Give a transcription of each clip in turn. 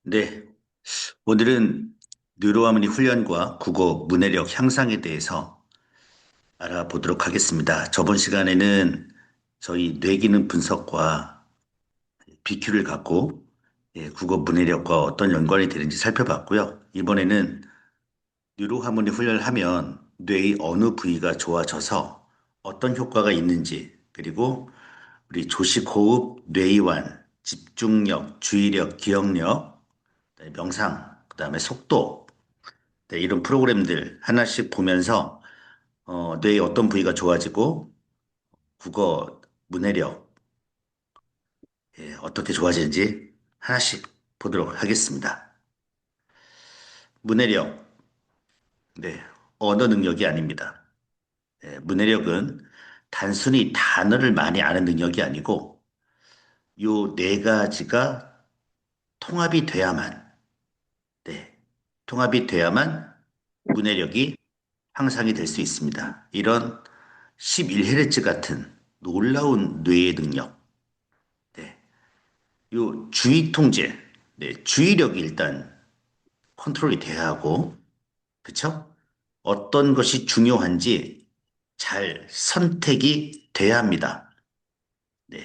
네, 오늘은 뉴로하모니 훈련과 국어 문해력 향상에 대해서 알아보도록 하겠습니다. 저번 시간에는 저희 뇌기능 분석과 BQ를 갖고 국어 문해력과 어떤 연관이 되는지 살펴봤고요. 이번에는 뉴로하모니 훈련을 하면 뇌의 어느 부위가 좋아져서 어떤 효과가 있는지, 그리고 우리 조식 호흡, 뇌이완, 집중력, 주의력, 기억력, 그다음에 명상, 그다음에 속도, 네, 이런 프로그램들 하나씩 보면서 뇌의 어떤 부위가 좋아지고 국어 문해력 어떻게 좋아지는지 하나씩 보도록 하겠습니다. 문해력, 네, 언어 능력이 아닙니다. 문해력은 단순히 단어를 많이 아는 능력이 아니고 요 네 가지가 통합이 돼야만, 네, 통합이 돼야만 문해력이 향상이 될 수 있습니다. 이런 11Hz 같은 놀라운 뇌의 능력, 네, 요 주의 통제, 네, 주의력이 일단 컨트롤이 돼야 하고, 그쵸? 어떤 것이 중요한지 잘 선택이 돼야 합니다. 네,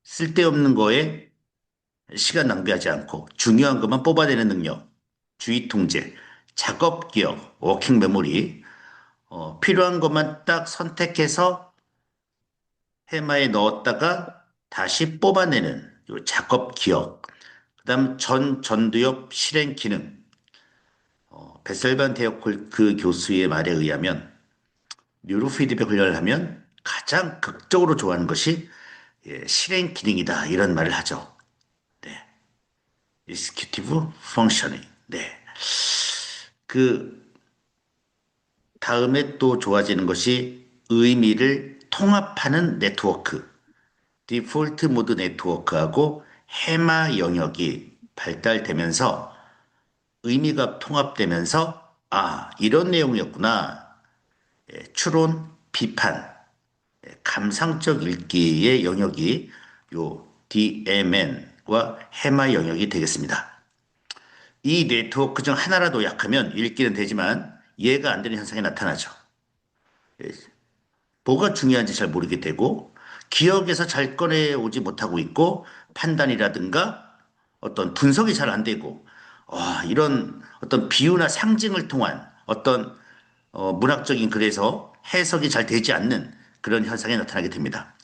쓸데없는 거에 시간 낭비하지 않고 중요한 것만 뽑아내는 능력, 주의 통제, 작업 기억, 워킹 메모리, 필요한 것만 딱 선택해서 해마에 넣었다가 다시 뽑아내는 요 작업 기억, 그다음 전두엽 실행 기능. 베셀반 테오콜 그 교수의 말에 의하면 뉴로 피드백 훈련을 하면 가장 극적으로 좋아하는 것이 실행 기능이다 이런 말을 하죠. 네, executive functioning. 네, 그 다음에 또 좋아지는 것이 의미를 통합하는 네트워크, 디폴트 모드 네트워크하고 해마 영역이 발달되면서 의미가 통합되면서 아, 이런 내용이었구나. 추론, 비판, 감상적 읽기의 영역이 요 DMN과 해마 영역이 되겠습니다. 이 네트워크 중 하나라도 약하면 읽기는 되지만 이해가 안 되는 현상이 나타나죠. 뭐가 중요한지 잘 모르게 되고 기억에서 잘 꺼내오지 못하고 있고 판단이라든가 어떤 분석이 잘 안 되고 이런 어떤 비유나 상징을 통한 어떤 문학적인 글에서 해석이 잘 되지 않는 그런 현상이 나타나게 됩니다.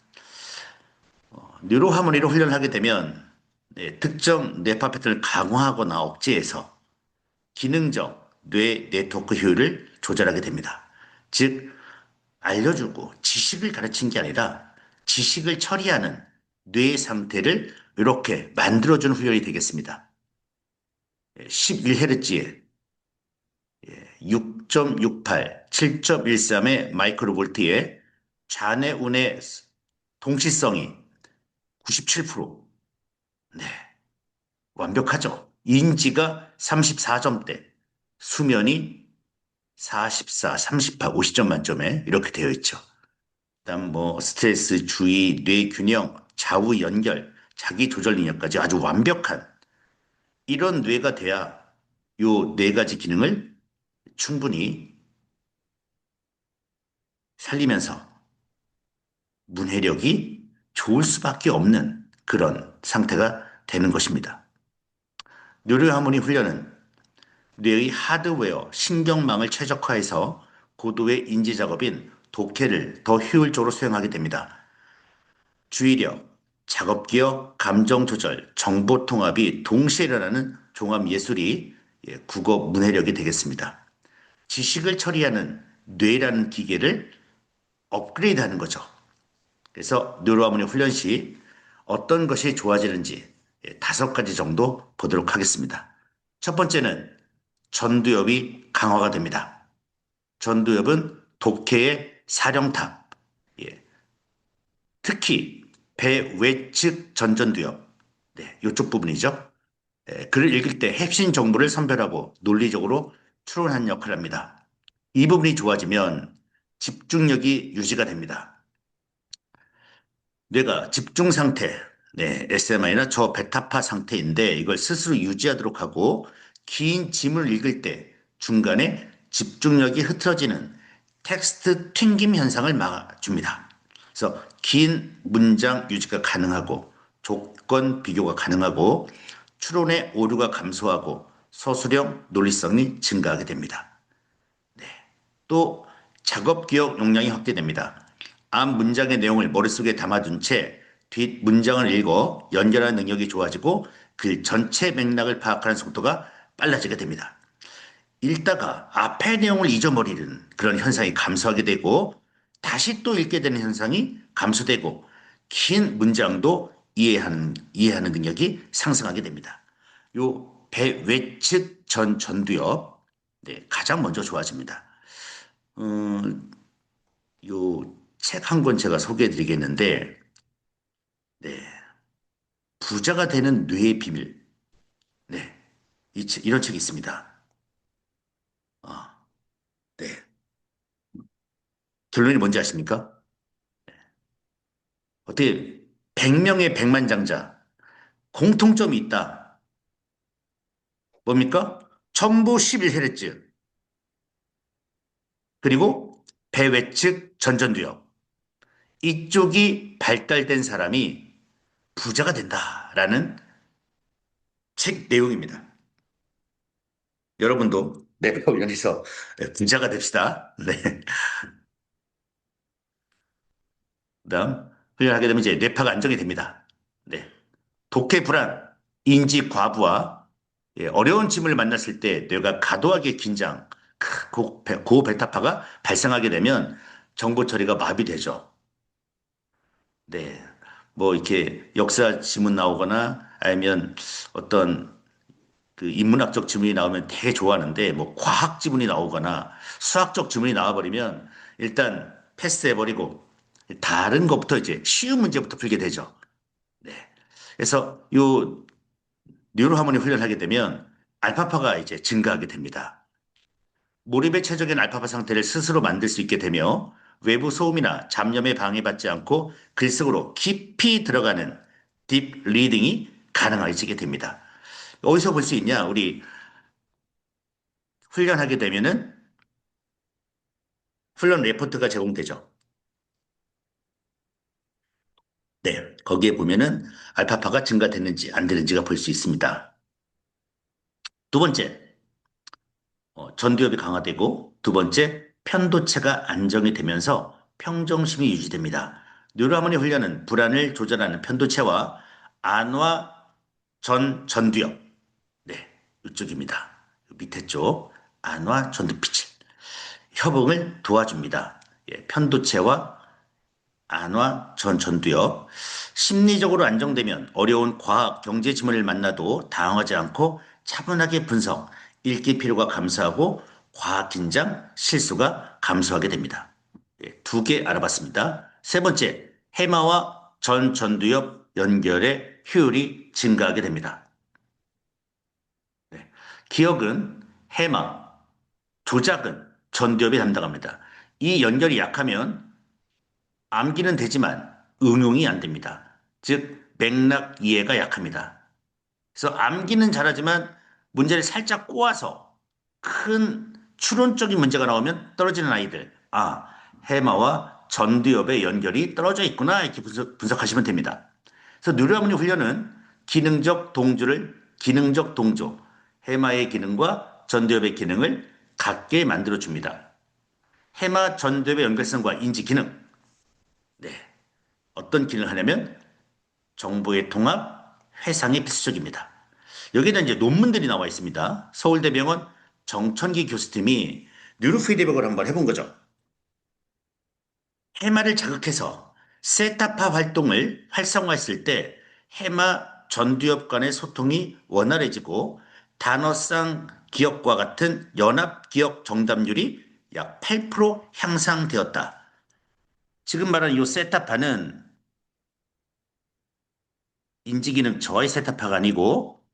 뉴로 하모니로 훈련을 하게 되면 네, 특정 뇌파 패턴을 강화하거나 억제해서 기능적 뇌 네트워크 효율을 조절하게 됩니다. 즉 알려주고 지식을 가르친 게 아니라 지식을 처리하는 뇌의 상태를 이렇게 만들어주는 훈련이 되겠습니다. 11Hz에 6.68, 7.13의 마이크로볼트의 좌뇌운의 동시성이 97%. 네, 완벽하죠. 인지가 34점대, 수면이 44, 38, 50점 만점에 이렇게 되어 있죠. 그다음 뭐 스트레스, 주의, 뇌 균형, 좌우 연결, 자기 조절 능력까지 아주 완벽한 이런 뇌가 돼야 요 네 가지 기능을 충분히 살리면서 문해력이 좋을 수밖에 없는 그런 상태가 되는 것입니다. 뉴로하모니 훈련은 뇌의 하드웨어, 신경망을 최적화해서 고도의 인지 작업인 독해를 더 효율적으로 수행하게 됩니다. 주의력, 작업기억, 감정 조절, 정보 통합이 동시에 일어나는 종합 예술이 국어 문해력이 되겠습니다. 지식을 처리하는 뇌라는 기계를 업그레이드하는 거죠. 그래서 뉴로하모니 훈련 시 어떤 것이 좋아지는지 5가지 정도 보도록 하겠습니다. 첫 번째는 전두엽이 강화가 됩니다. 전두엽은 독해의 사령탑, 예, 특히 배 외측 전전두엽, 네, 이쪽 부분이죠. 글을 읽을 때 핵심 정보를 선별하고 논리적으로 추론하는 역할을 합니다. 이 부분이 좋아지면 집중력이 유지가 됩니다. 뇌가 집중 상태, 네, SMI나 저베타파 상태인데 이걸 스스로 유지하도록 하고 긴 지문을 읽을 때 중간에 집중력이 흐트러지는 텍스트 튕김 현상을 막아줍니다. 그래서 긴 문장 유지가 가능하고 조건 비교가 가능하고 추론의 오류가 감소하고 서술형 논리성이 증가하게 됩니다. 또 작업 기억 용량이 확대됩니다. 앞 문장의 내용을 머릿속에 담아둔 채 뒷 문장을 읽어 연결하는 능력이 좋아지고 글 전체 맥락을 파악하는 속도가 빨라지게 됩니다. 읽다가 앞의 내용을 잊어버리는 그런 현상이 감소하게 되고 다시 또 읽게 되는 현상이 감소되고 긴 문장도 이해하는 능력이 상승하게 됩니다. 요 배외측 전두엽 네, 가장 먼저 좋아집니다. 요 책 한 권 제가 소개해 드리겠는데, 네. 부자가 되는 뇌의 비밀. 네. 이런 책이 있습니다. 아, 네. 결론이 뭔지 아십니까? 어떻게 100명의 백만장자, 공통점이 있다. 뭡니까? 전부 11헤르츠, 그리고 배외측 전전두엽. 이쪽이 발달된 사람이 부자가 된다라는 책 내용입니다. 여러분도 뇌파 훈련해서 부자가 됩시다. 네. 그다음 훈련하게 되면 이제 뇌파가 안정이 됩니다. 네. 독해 불안, 인지 과부하, 예, 어려운 짐을 만났을 때 뇌가 과도하게 긴장, 고베타파가 발생하게 되면 정보 처리가 마비되죠. 네. 뭐 이렇게 역사 지문 나오거나 아니면 어떤 그 인문학적 지문이 나오면 되게 좋아하는데 뭐 과학 지문이 나오거나 수학적 지문이 나와버리면 일단 패스해버리고 다른 것부터 이제 쉬운 문제부터 풀게 되죠. 네. 그래서 요 뉴로하모니 훈련하게 되면 알파파가 이제 증가하게 됩니다. 몰입에 최적인 알파파 상태를 스스로 만들 수 있게 되며 외부 소음이나 잡념에 방해받지 않고 글속으로 깊이 들어가는 딥 리딩이 가능해지게 됩니다. 어디서 볼 수 있냐? 우리 훈련하게 되면은 훈련 레포트가 제공되죠. 네, 거기에 보면은 알파파가 증가됐는지 안 되는지가 볼 수 있습니다. 두 번째, 전두엽이 강화되고 두 번째, 편도체가 안정이 되면서 평정심이 유지됩니다. 뉴로하모니 훈련은 불안을 조절하는 편도체와 안과 전두엽, 네, 이쪽입니다. 밑에 쪽, 안과 전두피질, 협응을 도와줍니다. 예, 편도체와 안와 전두엽. 심리적으로 안정되면 어려운 과학, 경제 지문을 만나도 당황하지 않고 차분하게 분석, 읽기 필요가 감소하고 과학 긴장, 실수가 감소하게 됩니다. 예, 두 개 알아봤습니다. 세 번째, 해마와 전두엽 연결의 효율이 증가하게 됩니다. 네, 기억은 해마, 조작은 전두엽이 담당합니다. 이 연결이 약하면 암기는 되지만 응용이 안 됩니다. 즉, 맥락 이해가 약합니다. 그래서 암기는 잘하지만 문제를 살짝 꼬아서 큰 추론적인 문제가 나오면 떨어지는 아이들. 아, 해마와 전두엽의 연결이 떨어져 있구나. 이렇게 분석하시면 됩니다. 그래서 뉴로하모니 훈련은 기능적 동조, 해마의 기능과 전두엽의 기능을 같게 만들어줍니다. 해마 전두엽의 연결성과 인지 기능. 네. 어떤 기능을 하냐면 정보의 통합, 회상이 필수적입니다. 여기는 이제 논문들이 나와 있습니다. 서울대병원 정천기 교수팀이 뉴로피드백을 한번 해본 거죠. 해마를 자극해서 세타파 활동을 활성화했을 때 해마 전두엽 간의 소통이 원활해지고 단어상 기억과 같은 연합 기억 정답률이 약 8% 향상되었다. 지금 말하는 이 세타파는 인지기능 저하의 세타파가 아니고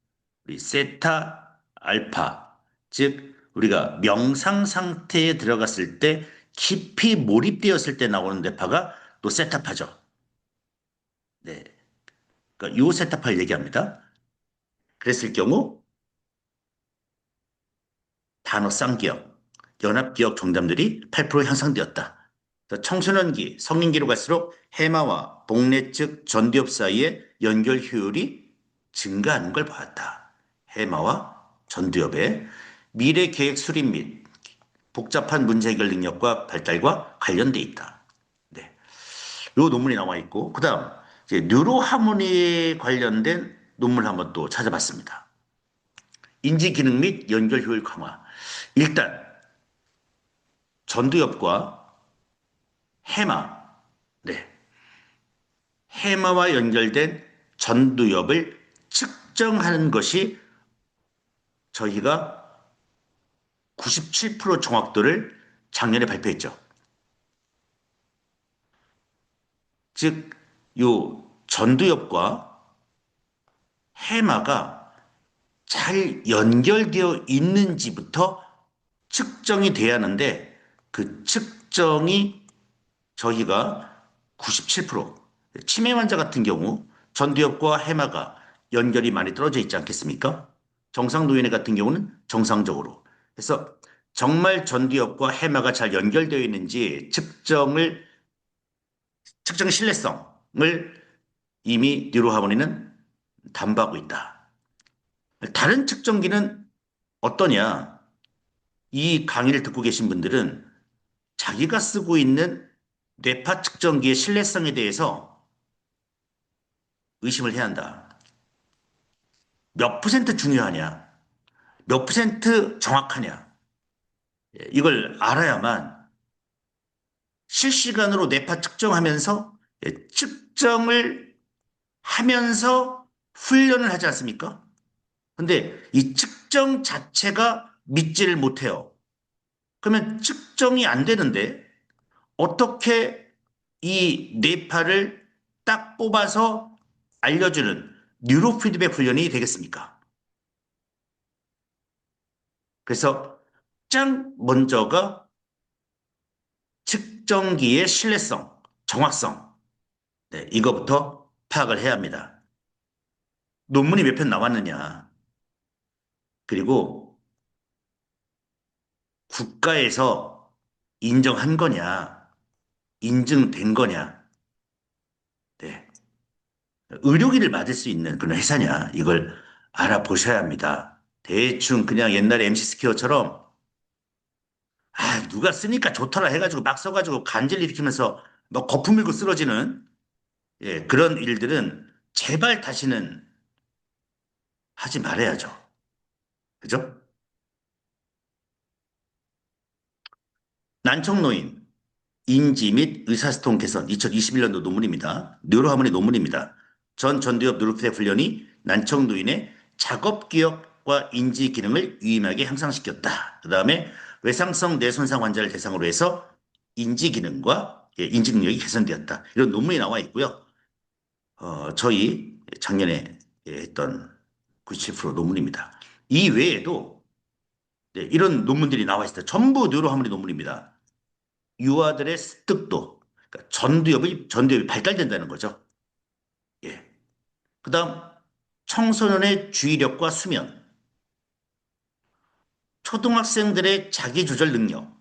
우리 세타 알파, 즉 우리가 명상 상태에 들어갔을 때 깊이 몰입되었을 때 나오는 뇌파가 또 세타파죠. 네. 그러니까 요 세타파를 얘기합니다. 그랬을 경우 단어 쌍기역, 연합기억 정답들이 8% 향상되었다. 청소년기, 성인기로 갈수록 해마와 복내 측 전두엽 사이의 연결 효율이 증가하는 걸 보았다. 해마와 전두엽의 미래 계획 수립 및 복잡한 문제 해결 능력과 발달과 관련돼 있다. 네. 요 논문이 나와 있고, 그 다음, 이제 뉴로 하모니에 관련된 논문을 한번 또 찾아봤습니다. 인지 기능 및 연결 효율 강화. 일단, 전두엽과 해마, 네. 해마와 연결된 전두엽을 측정하는 것이 저희가 97% 정확도를 작년에 발표했죠. 즉, 요 전두엽과 해마가 잘 연결되어 있는지부터 측정이 돼야 하는데 그 측정이 저희가 97%, 치매 환자 같은 경우 전두엽과 해마가 연결이 많이 떨어져 있지 않겠습니까? 정상 노인의 같은 경우는 정상적으로. 그래서 정말 전두엽과 해마가 잘 연결되어 있는지 측정 신뢰성을 이미 뉴로하모니는 담보하고 있다. 다른 측정기는 어떠냐? 이 강의를 듣고 계신 분들은 자기가 쓰고 있는 뇌파 측정기의 신뢰성에 대해서 의심을 해야 한다. 몇 퍼센트 중요하냐? 몇 퍼센트 정확하냐? 이걸 알아야만 실시간으로 뇌파 측정하면서 측정을 하면서 훈련을 하지 않습니까? 근데 이 측정 자체가 믿지를 못해요. 그러면 측정이 안 되는데 어떻게 이 뇌파를 딱 뽑아서 알려주는 뉴로 피드백 훈련이 되겠습니까? 그래서 가장 먼저가 측정기의 신뢰성, 정확성. 네, 이거부터 파악을 해야 합니다. 논문이 몇 편 나왔느냐. 그리고 국가에서 인정한 거냐, 인증된 거냐. 네. 의료기를 맞을 수 있는 그런 회사냐. 이걸 알아보셔야 합니다. 대충 그냥 옛날에 MC 스퀘어처럼 누가 쓰니까 좋더라 해가지고 막 써가지고 간질 일으키면서 막 거품 밀고 쓰러지는 그런 일들은 제발 다시는 하지 말아야죠. 그죠? 난청노인, 인지 및 의사소통 개선 2021년도 논문입니다. 뉴로하모니 논문입니다. 전 전두엽 뉴로피드 훈련이 난청노인의 작업 기억과 인지 기능을 유의하게 향상시켰다. 그 다음에 외상성 뇌손상 환자를 대상으로 해서 인지 기능과 인지 능력이 개선되었다. 이런 논문이 나와 있고요. 저희 작년에 했던 97% 논문입니다. 이 외에도 이런 논문들이 나와 있어요. 전부 뉴로하모니 논문입니다. 유아들의 습득도, 그러니까 전두엽이 발달된다는 거죠. 예. 그 다음, 청소년의 주의력과 수면, 초등학생들의 자기조절 능력,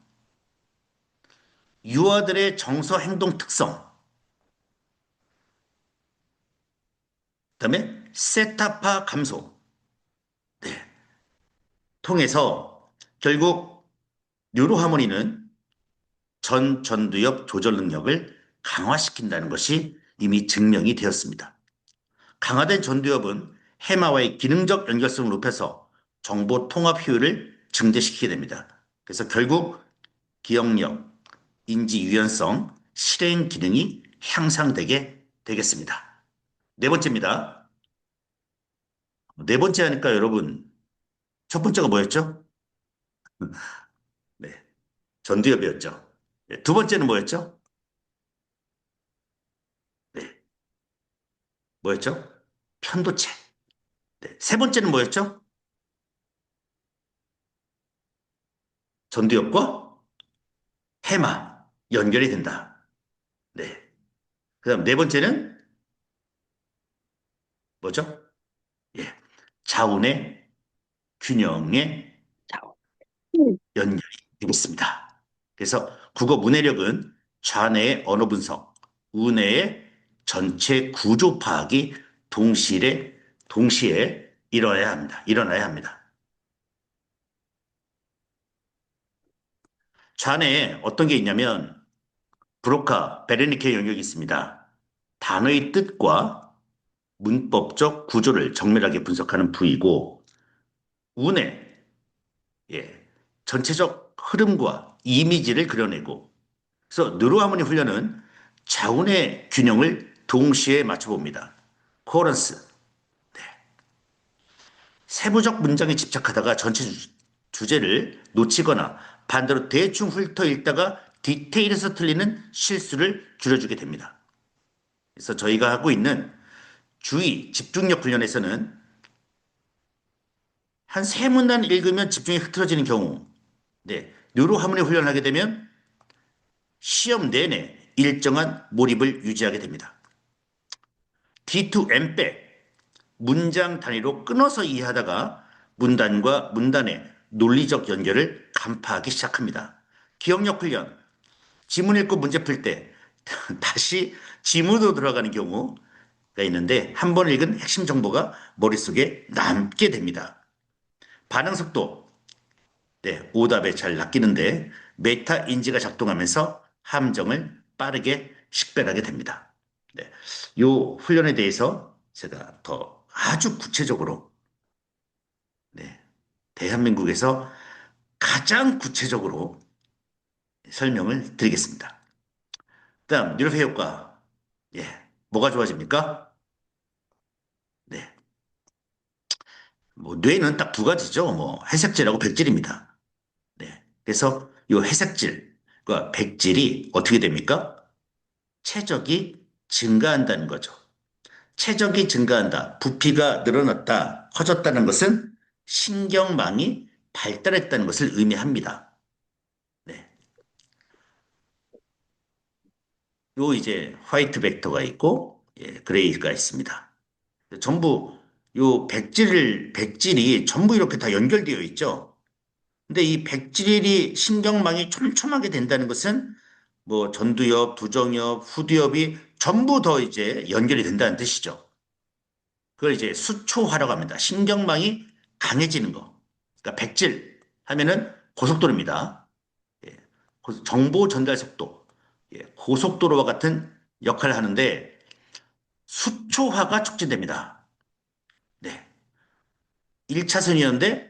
유아들의 정서 행동 특성, 그다음에 세타파 감소, 네. 통해서 결국 뉴로하모니는 전두엽 조절 능력을 강화시킨다는 것이 이미 증명이 되었습니다. 강화된 전두엽은 해마와의 기능적 연결성을 높여서 정보 통합 효율을 증대시키게 됩니다. 그래서 결국 기억력, 인지 유연성, 실행 기능이 향상되게 되겠습니다. 네 번째입니다. 네 번째 하니까 여러분, 첫 번째가 뭐였죠? 네, 전두엽이었죠. 네, 두 번째는 뭐였죠? 네, 뭐였죠? 편도체. 네, 세 번째는 뭐였죠? 전두엽과 해마 연결이 된다. 네. 그다음 네 번째는 뭐죠? 예. 자운의 균형의 자, 음. 연결이 되겠습니다. 그래서 국어 문해력은 좌뇌의 언어 분석, 우뇌의 전체 구조 파악이 동시에 일어나야 합니다. 일어나야 합니다. 좌뇌에 어떤 게 있냐면 브로카, 베르니케 영역이 있습니다. 단어의 뜻과 문법적 구조를 정밀하게 분석하는 부위고 우뇌, 예, 전체적 흐름과 이미지를 그려내고 그래서 느로하모니 훈련은 자운의 균형을 동시에 맞춰봅니다. 코러스, 세부적 문장에 집착하다가 전체 주제를 놓치거나 반대로 대충 훑어 읽다가 디테일에서 틀리는 실수를 줄여주게 됩니다. 그래서 저희가 하고 있는 주의, 집중력 훈련에서는 한 세 문단 읽으면 집중이 흐트러지는 경우, 네, 뉴로하모니 훈련을 하게 되면 시험 내내 일정한 몰입을 유지하게 됩니다. D2M백, 문장 단위로 끊어서 이해하다가 문단과 문단의 논리적 연결을 간파하기 시작합니다. 기억력 훈련, 지문 읽고 문제 풀 때 다시 지문으로 들어가는 경우가 있는데 한 번 읽은 핵심 정보가 머릿속에 남게 됩니다. 반응 속도, 네, 오답에 잘 낚이는데 메타 인지가 작동하면서 함정을 빠르게 식별하게 됩니다. 네, 이 훈련에 대해서 제가 더 아주 구체적으로 네, 대한민국에서 가장 구체적으로 설명을 드리겠습니다. 다음 뉴럽 효과. 예, 뭐가 좋아집니까? 네, 뭐 뇌는 딱 두 가지죠. 뭐 회색질하고 백질입니다. 네, 그래서 이 회색질과 백질이 어떻게 됩니까? 최적이 증가한다는 거죠. 최적이 증가한다, 부피가 늘어났다, 커졌다는 것은 신경망이 발달했다는 것을 의미합니다. 네. 요 이제 화이트 벡터가 있고, 예, 그레이가 있습니다. 전부 요 백질이 전부 이렇게 다 연결되어 있죠. 근데 이 백질이 신경망이 촘촘하게 된다는 것은 뭐 전두엽, 두정엽, 후두엽이 전부 더 이제 연결이 된다는 뜻이죠. 그걸 이제 수초화라고 합니다. 신경망이 강해지는 거. 그러니까 백질 하면은 고속도로입니다. 예, 정보 전달 속도, 예, 고속도로와 같은 역할을 하는데 수초화가 촉진됩니다. 네. 1차선이었는데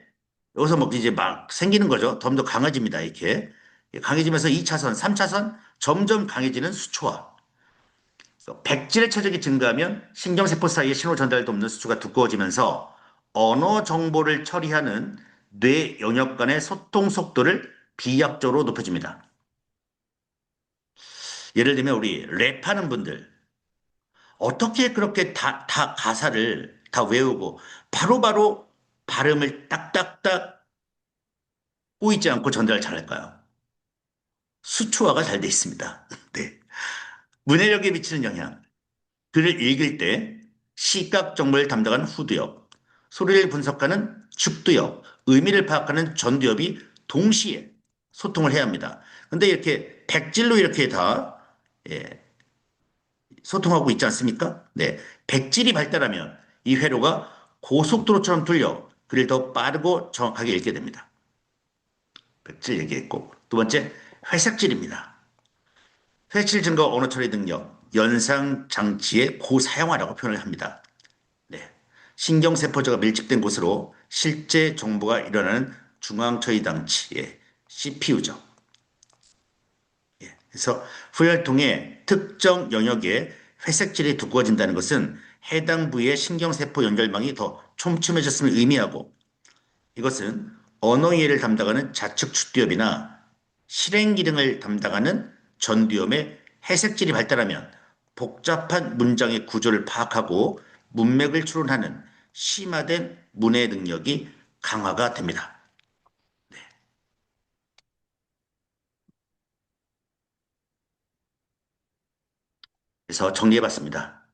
여기서 뭐 이제 막 생기는 거죠. 좀 더 강해집니다. 이렇게. 예, 강해지면서 2차선, 3차선 점점 강해지는 수초화. 백질의 체적이 증가하면 신경세포 사이의 신호 전달도 없는 수초가 두꺼워지면서 언어 정보를 처리하는 뇌 영역 간의 소통 속도를 비약적으로 높여줍니다. 예를 들면 우리 랩하는 분들 어떻게 그렇게 다 가사를 다 외우고 바로바로 발음을 딱딱딱 꼬이지 않고 전달을 잘할까요? 수초화가 잘 돼 있습니다. 네. 문해력에 미치는 영향. 글을 읽을 때 시각 정보를 담당하는 후두엽, 소리를 분석하는 축두엽, 의미를 파악하는 전두엽이 동시에 소통을 해야 합니다. 근데 이렇게 백질로 이렇게 다 예, 소통하고 있지 않습니까? 네. 백질이 발달하면 이 회로가 고속도로처럼 뚫려 글을 더 빠르고 정확하게 읽게 됩니다. 백질 얘기했고. 두 번째, 회색질입니다. 회질 증가 언어 처리 능력, 연상 장치의 고사용화라고 표현을 합니다. 네. 신경세포자가 밀집된 곳으로 실제 정보가 일어나는 중앙처리장치의 CPU죠. 그래서 후열 통해 특정 영역에 회색질이 두꺼워진다는 것은 해당 부위의 신경세포 연결망이 더 촘촘해졌음을 의미하고 이것은 언어 이해를 담당하는 좌측 축두엽이나 실행 기능을 담당하는 전두엽의 해색질이 발달하면 복잡한 문장의 구조를 파악하고 문맥을 추론하는 심화된 문해 능력이 강화가 됩니다. 그래서 정리해봤습니다.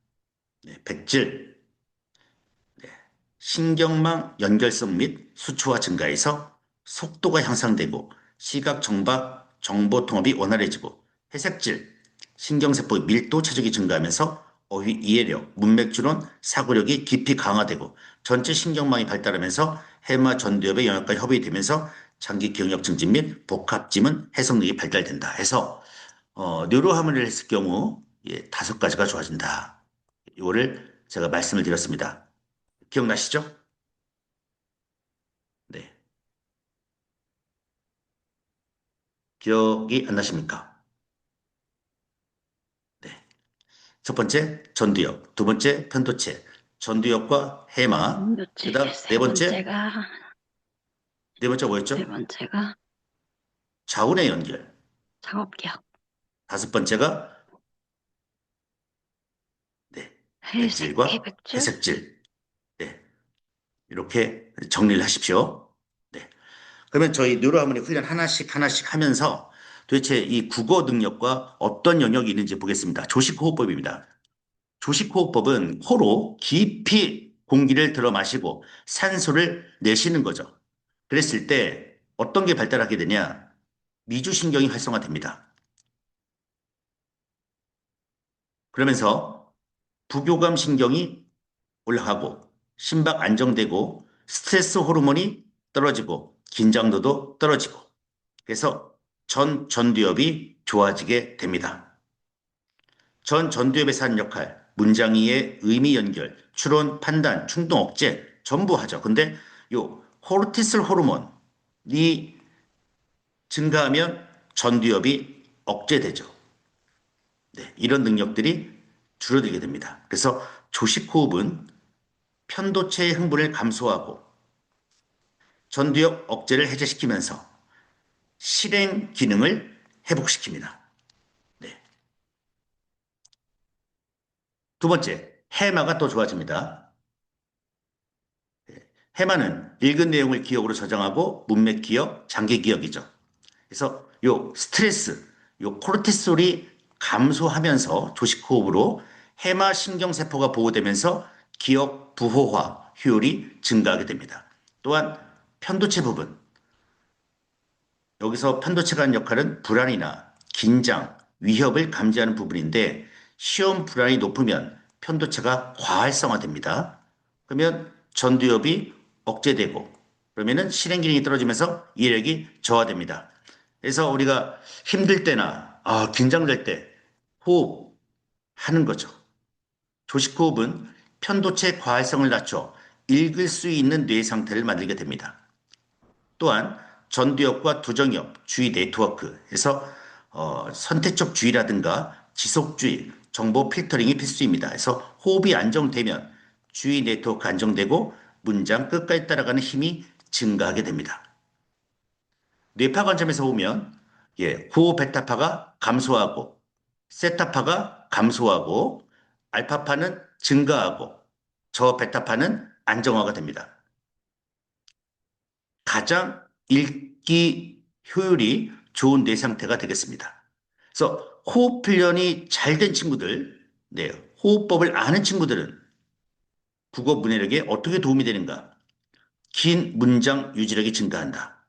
네, 백질, 신경망 연결성 및 수초화 증가해서 속도가 향상되고 시각 정박 정보 통합이 원활해지고 회색질, 신경세포의 밀도 체적이 증가하면서 어휘 이해력, 문맥 추론, 사고력이 깊이 강화되고 전체 신경망이 발달하면서 해마 전두엽의 영역까지 협의이 되면서 장기 기억력 증진 및 복합 지문 해석력이 발달된다 해서 뉴로하모니를 했을 경우 예, 5가지가 좋아진다. 이거를 제가 말씀을 드렸습니다. 기억나시죠? 네. 기억이 안 나십니까? 네. 첫 번째, 전두엽. 두 번째, 편도체. 전두엽과 해마. 그 전교체, 다음, 네 번째 세 뭐였죠? 번째가 좌우의 연결. 작업기억, 다섯 번째가, 네, 백질과 해백줄, 회색질. 네. 이렇게 정리를 하십시오. 네. 그러면 저희 뉴로하모니 훈련 하나씩 하나씩 하면서 도대체 이 국어 능력과 어떤 영역이 있는지 보겠습니다. 조식호흡법입니다. 조식호흡법은 코로 깊이 공기를 들어 마시고 산소를 내쉬는 거죠. 그랬을 때 어떤 게 발달하게 되냐? 미주신경이 활성화됩니다. 그러면서 부교감 신경이 올라가고 심박 안정되고 스트레스 호르몬이 떨어지고 긴장도도 떨어지고 그래서 전두엽이 좋아지게 됩니다. 전두엽에서 하는 역할, 문장 이해, 의미 연결, 추론, 판단, 충동 억제 전부 하죠. 근데 요 코르티솔 호르몬이 증가하면 전두엽이 억제되죠. 네, 이런 능력들이 줄어들게 됩니다. 그래서 조식 호흡은 편도체의 흥분을 감소하고 전두엽 억제를 해제시키면서 실행 기능을 회복시킵니다. 네. 두 번째, 해마가 또 좋아집니다. 해마는 읽은 내용을 기억으로 저장하고 문맥 기억, 장기 기억이죠. 그래서 요 스트레스, 요 코르티솔이 감소하면서 조식 호흡으로 해마 신경세포가 보호되면서 기억 부호화 효율이 증가하게 됩니다. 또한 편도체 부분, 여기서 편도체가 하는 역할은 불안이나 긴장, 위협을 감지하는 부분인데 시험 불안이 높으면 편도체가 과활성화됩니다. 그러면 전두엽이 억제되고 그러면은 실행 기능이 떨어지면서 이해력이 저하됩니다. 그래서 우리가 힘들 때나 긴장될 때 호흡하는 거죠. 조식 호흡은 편도체 과활성을 낮춰 읽을 수 있는 뇌 상태를 만들게 됩니다. 또한 전두엽과 두정엽, 주의 네트워크에서 선택적 주의라든가 지속주의, 정보 필터링이 필수입니다. 그래서 호흡이 안정되면 주의 네트워크 안정되고 문장 끝까지 따라가는 힘이 증가하게 됩니다. 뇌파 관점에서 보면 고호 베타파가 감소하고 세타파가 감소하고 알파파는 증가하고 저 베타파는 안정화가 됩니다. 가장 읽기 효율이 좋은 뇌 상태가 되겠습니다. 그래서 호흡 훈련이 잘 된 친구들, 네, 호흡법을 아는 친구들은 국어 문해력에 어떻게 도움이 되는가? 긴 문장 유지력이 증가한다.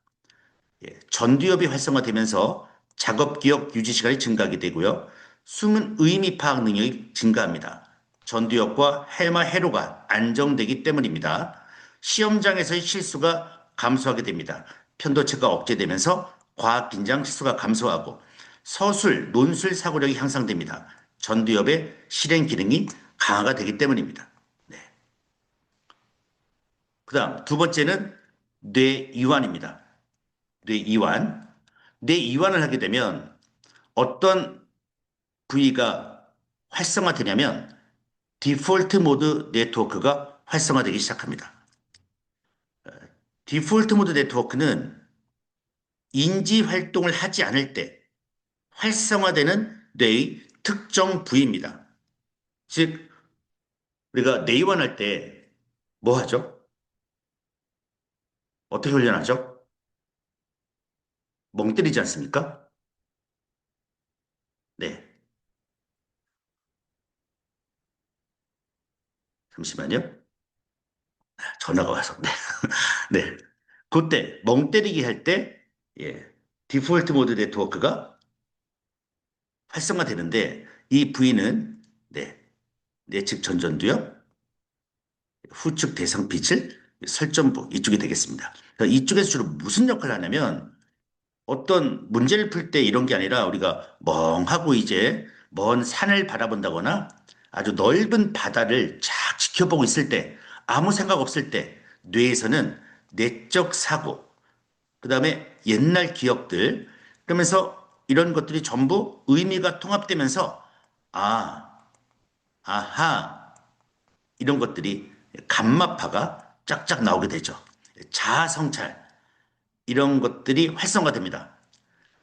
전두엽이 활성화되면서 작업 기억 유지 시간이 증가하게 되고요. 숨은 의미 파악 능력이 증가합니다. 전두엽과 해마 회로가 안정되기 때문입니다. 시험장에서의 실수가 감소하게 됩니다. 편도체가 억제되면서 과학 긴장 실수가 감소하고 서술, 논술 사고력이 향상됩니다. 전두엽의 실행 기능이 강화가 되기 때문입니다. 네. 그다음 두 번째는 뇌이완입니다. 뇌이완. 뇌이완을 하게 되면 어떤 부위가 활성화되냐면 디폴트 모드 네트워크가 활성화되기 시작합니다. 디폴트 모드 네트워크는 인지 활동을 하지 않을 때 활성화되는 뇌의 특정 부위입니다. 즉, 우리가 뇌이완할 때 뭐 하죠? 어떻게 훈련하죠? 멍 때리지 않습니까? 네. 잠시만요. 전화가 와서. 네. 네. 그때 멍 때리기 할 때, 예, 디폴트 모드 네트워크가 활성화되는데 이 부위는 네, 내측 전전두엽, 후측 대상 빛을 설전부 이쪽이 되겠습니다. 그러니까 이쪽에서 주로 무슨 역할을 하냐면 어떤 문제를 풀 때 이런 게 아니라 우리가 멍하고 이제 먼 산을 바라본다거나 아주 넓은 바다를 쫙 지켜보고 있을 때 아무 생각 없을 때 뇌에서는 내적 사고, 그다음에 옛날 기억들 그러면서 이런 것들이 전부 의미가 통합되면서 아, 아하 이런 것들이 감마파가 쫙쫙 나오게 되죠. 자아성찰 이런 것들이 활성화됩니다.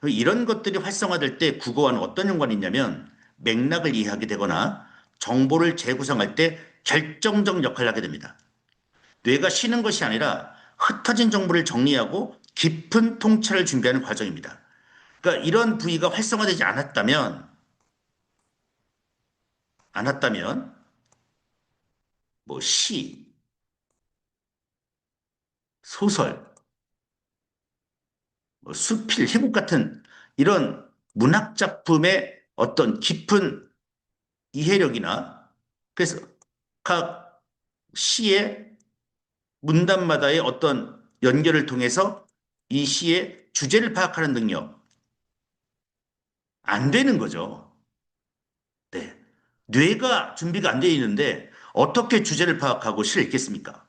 이런 것들이 활성화될 때 국어와는 어떤 연관이 있냐면 맥락을 이해하게 되거나 정보를 재구성할 때 결정적 역할을 하게 됩니다. 뇌가 쉬는 것이 아니라 흩어진 정보를 정리하고 깊은 통찰을 준비하는 과정입니다. 그러니까 이런 부위가 활성화되지 않았다면 뭐 시, 소설, 뭐 수필, 희곡 같은 이런 문학 작품의 어떤 깊은 이해력이나 그래서 각 시의 문단마다의 어떤 연결을 통해서 이 시의 주제를 파악하는 능력 안 되는 거죠. 네. 뇌가 준비가 안 되어 있는데 어떻게 주제를 파악하고 시를 읽겠습니까?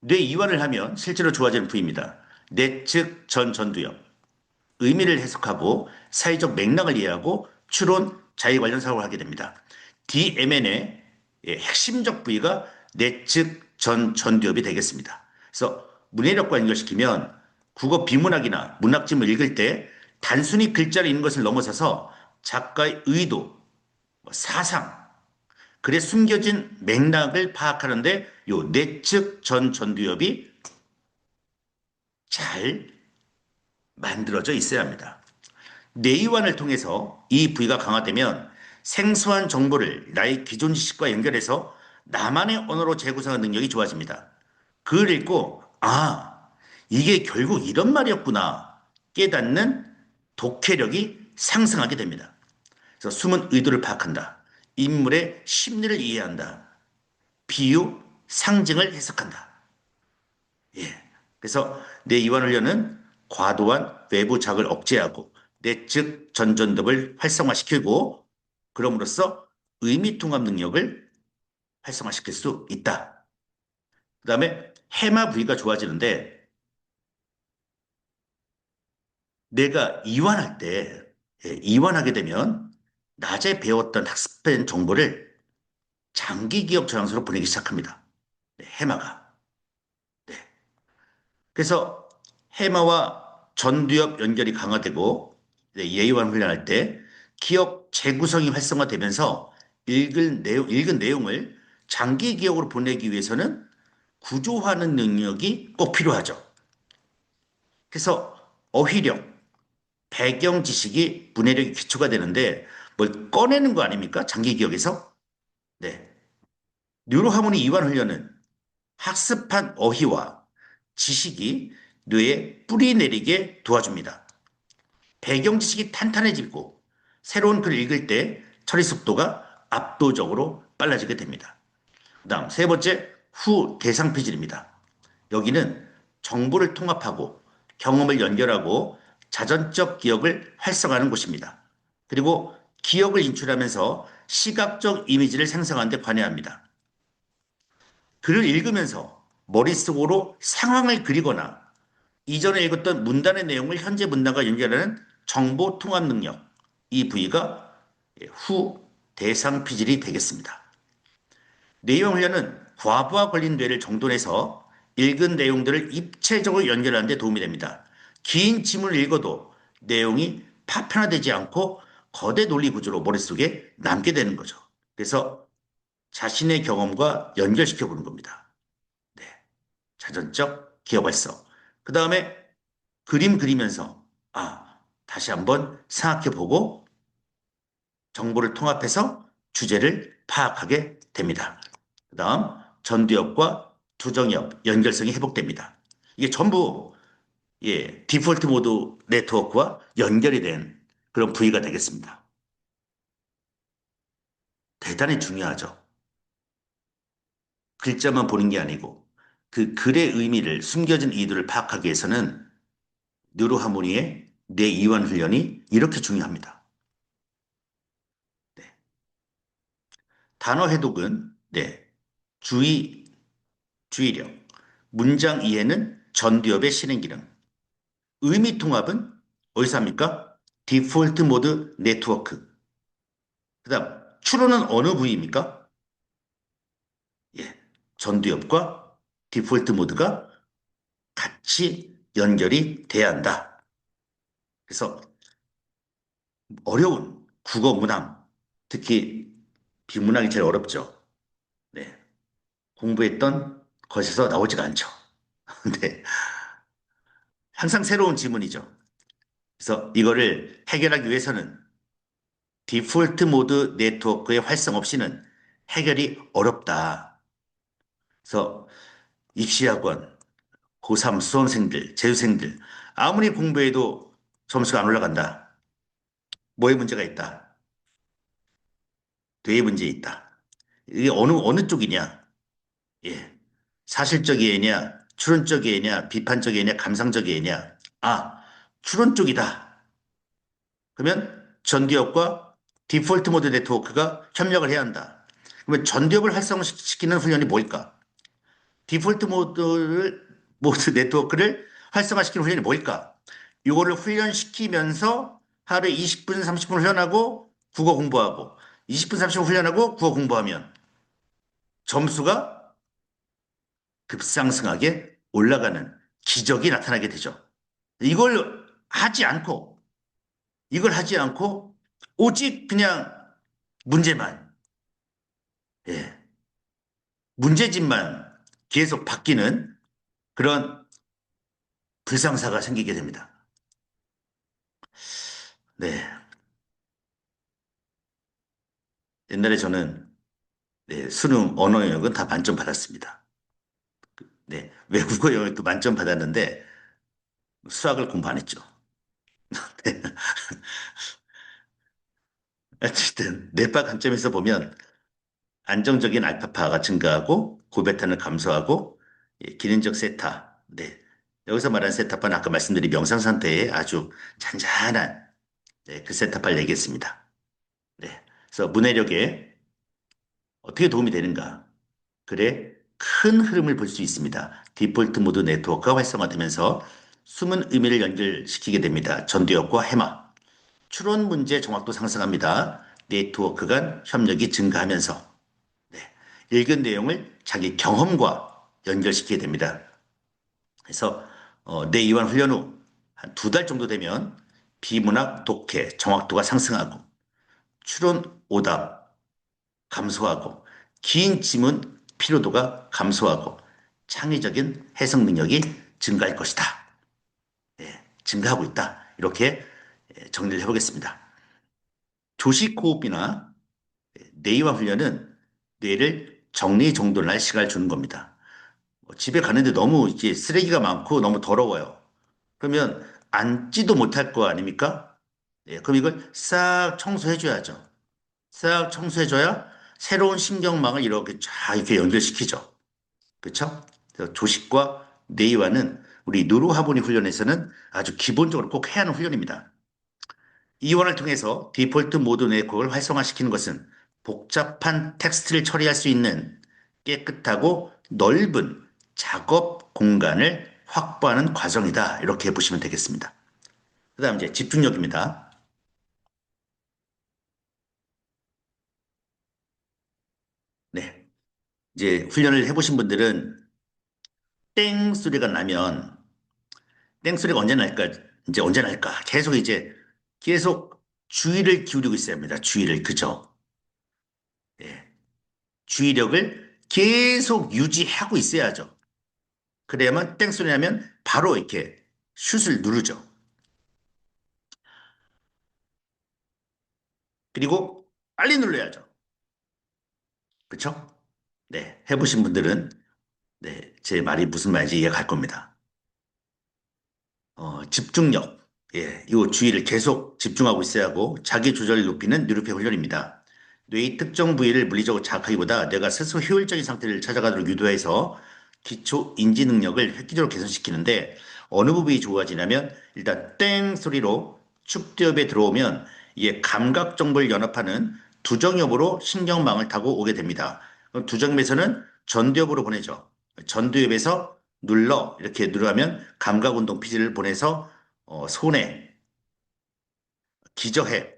뇌 이완을 하면 실제로 좋아지는 부위입니다. 내측 전두엽. 의미를 해석하고 사회적 맥락을 이해하고 추론, 자의 관련 사고를 하게 됩니다. DMN의 핵심적 부위가 내측 전두엽이 되겠습니다. 그래서 문해력과 연결시키면 국어 비문학이나 문학집을 읽을 때 단순히 글자를 읽는 것을 넘어서서 작가의 의도, 사상, 글에 숨겨진 맥락을 파악하는데 요 내측 전두엽이 잘 만들어져 있어야 합니다. 뇌이완을 통해서 이 부위가 강화되면 생소한 정보를 나의 기존 지식과 연결해서 나만의 언어로 재구성하는 능력이 좋아집니다. 글을 읽고 이게 결국 이런 말이었구나 깨닫는 독해력이 상승하게 됩니다. 그래서 숨은 의도를 파악한다. 인물의 심리를 이해한다. 비유, 상징을 해석한다. 예. 그래서 내 이완훈련은 과도한 외부 자극을 억제하고 내측 전전등을 활성화시키고 그럼으로써 의미 통합 능력을 활성화시킬 수 있다. 그 다음에 해마 부위가 좋아지는데 내가 이완할 때 이완하게 되면 낮에 배웠던 학습된 정보를 장기 기억 저장소로 보내기 시작합니다. 네, 해마가. 네. 그래서 해마와 전두엽 연결이 강화되고 예의원 훈련할 때 기억 재구성이 활성화되면서 읽은 내용을 장기 기억으로 보내기 위해서는 구조화하는 능력이 꼭 필요하죠. 그래서 어휘력, 배경 지식이 문해력의 기초가 되는데 뭘 꺼내는 거 아닙니까? 장기 기억에서? 네. 뉴로하모니 이완 훈련은 학습한 어휘와 지식이 뇌에 뿌리 내리게 도와줍니다. 배경 지식이 탄탄해지고 새로운 글을 읽을 때 처리 속도가 압도적으로 빨라지게 됩니다. 그다음 세 번째 후 대상 피질입니다. 여기는 정보를 통합하고 경험을 연결하고 자전적 기억을 활성화하는 곳입니다. 그리고 기억을 인출하면서 시각적 이미지를 생성하는 데 관여합니다. 글을 읽으면서 머릿속으로 상황을 그리거나 이전에 읽었던 문단의 내용을 현재 문단과 연결하는 정보 통합 능력. 이 부위가 후 대상 피질이 되겠습니다. 내용 훈련은 과부하 걸린 뇌를 정돈해서 읽은 내용들을 입체적으로 연결하는 데 도움이 됩니다. 긴 지문을 읽어도 내용이 파편화되지 않고 거대 논리 구조로 머릿속에 남게 되는 거죠. 그래서 자신의 경험과 연결시켜 보는 겁니다. 네. 자전적 기억 활성. 그 다음에 그림 그리면서 다시 한번 생각해 보고 정보를 통합해서 주제를 파악하게 됩니다. 그 다음 전두엽과 두정엽 연결성이 회복됩니다. 이게 전부 디폴트 모드 네트워크와 연결이 된 그런 부위가 되겠습니다. 대단히 중요하죠. 글자만 보는 게 아니고 그 글의 의미를 숨겨진 의도를 파악하기 위해서는 뉴로하모니의 뇌이완 훈련이 이렇게 중요합니다. 네. 단어 해독은 주의, 주의력, 문장 이해는 전두엽의 실행 기능, 의미 통합은 어디서 합니까? 디폴트 모드 네트워크. 그다음 추론은 어느 부위입니까? 예, 전두엽과 디폴트 모드가 같이 연결이 돼야 한다. 그래서 어려운 국어 문항, 특히 비문학이 제일 어렵죠. 네, 공부했던 것에서 나오지가 않죠. 근데 항상 새로운 지문이죠. 그래서 이거를 해결하기 위해서는 디폴트 모드 네트워크의 활성 없이는 해결이 어렵다. 그래서 입시학원, 고3 수험생들, 재수생들 아무리 공부해도 점수가 안 올라간다. 뭐에 문제가 있다? 뇌에 문제 있다. 이게 어느 쪽이냐? 예. 사실적 이해냐, 추론적 이해냐, 비판적 이해냐, 감상적 이해냐. 아, 추론 쪽이다. 그러면 전기업과 디폴트 모드 네트워크가 협력을 해야 한다. 그러면 전기업을 활성화시키는 훈련이 뭘까? 디폴트 모드 네트워크를 활성화시키는 훈련이 뭘까? 이거를 훈련시키면서 하루에 20분, 30분 훈련하고 국어 공부하고 20분, 30분 훈련하고 국어 공부하면 점수가 급상승하게 올라가는 기적이 나타나게 되죠. 이걸 하지 않고, 이걸 하지 않고, 오직 그냥 문제만, 예, 문제집만 계속 바뀌는 그런 불상사가 생기게 됩니다. 네. 옛날에 저는 수능 언어 영역은 다 만점 받았습니다. 네. 외국어 영역도 만점 받았는데 수학을 공부 안 했죠. 어쨌든 뇌파 관점에서 보면 안정적인 알파파가 증가하고 고베타는 감소하고 기능적 세타. 네. 여기서 말하는 세타파는 아까 말씀드린 명상 상태에 아주 잔잔한 그 세타파를 얘기했습니다. 네. 그래서 문해력에 어떻게 도움이 되는가? 그래 큰 흐름을 볼 수 있습니다. 디폴트 모드 네트워크가 활성화되면서 숨은 의미를 연결시키게 됩니다. 전두엽과 해마. 추론 문제 정확도 상승합니다. 네트워크 간 협력이 증가하면서 네. 읽은 내용을 자기 경험과 연결시키게 됩니다. 그래서 내 이완 훈련 후 한 두 달 정도 되면 비문학 독해 정확도가 상승하고 추론 오답 감소하고 긴 지문 피로도가 감소하고 창의적인 해석 능력이 증가할 것이다. 예, 증가하고 있다. 이렇게 정리를 해보겠습니다. 조식 호흡이나 뇌이완 훈련은 뇌를 정리정돈할 시간을 주는 겁니다. 집에 가는데 너무 이제 쓰레기가 많고 너무 더러워요. 그러면 앉지도 못할 거 아닙니까? 예, 그럼 이걸 싹 청소해줘야죠. 싹 청소해줘야 새로운 신경망을 이렇게 쫙 이렇게 연결시키죠. 그렇죠? 그래서 조식과 뇌이완은 우리 누르하모니 훈련에서는 아주 기본적으로 꼭 해야 하는 훈련입니다. 이완을 통해서 디폴트 모드 네트워크를 활성화시키는 것은 복잡한 텍스트를 처리할 수 있는 깨끗하고 넓은 작업 공간을 확보하는 과정이다. 이렇게 보시면 되겠습니다. 그 다음 이제 집중력입니다. 네. 이제 훈련을 해보신 분들은 땡 소리가 나면 땡 소리가 언제 날까? 이제 언제 날까? 계속 주의를 기울이고 있어야 합니다. 주의를. 그죠? 예. 주의력을 계속 유지하고 있어야죠. 그래야만 땡소리 나면 바로 이렇게 슛을 누르죠. 그리고 빨리 눌러야죠. 그쵸? 네, 해보신 분들은 네, 제 말이 무슨 말인지 이해가 갈 겁니다. 집중력. 예, 이 주의를 계속 집중하고 있어야 하고 자기 조절을 높이는 뉴로페 훈련입니다. 뇌의 특정 부위를 물리적으로 자극하기보다 뇌가 스스로 효율적인 상태를 찾아가도록 유도해서 기초 인지 능력을 획기적으로 개선시키는데 어느 부분이 좋아지냐면 일단 땡 소리로 축두엽에 들어오면 이게 감각 정보를 연합하는 두정엽으로 신경망을 타고 오게 됩니다. 그럼 두정엽에서는 전두엽으로 보내죠. 전두엽에서 눌러 이렇게 누르면 감각운동 피지를 보내서 손에 기저해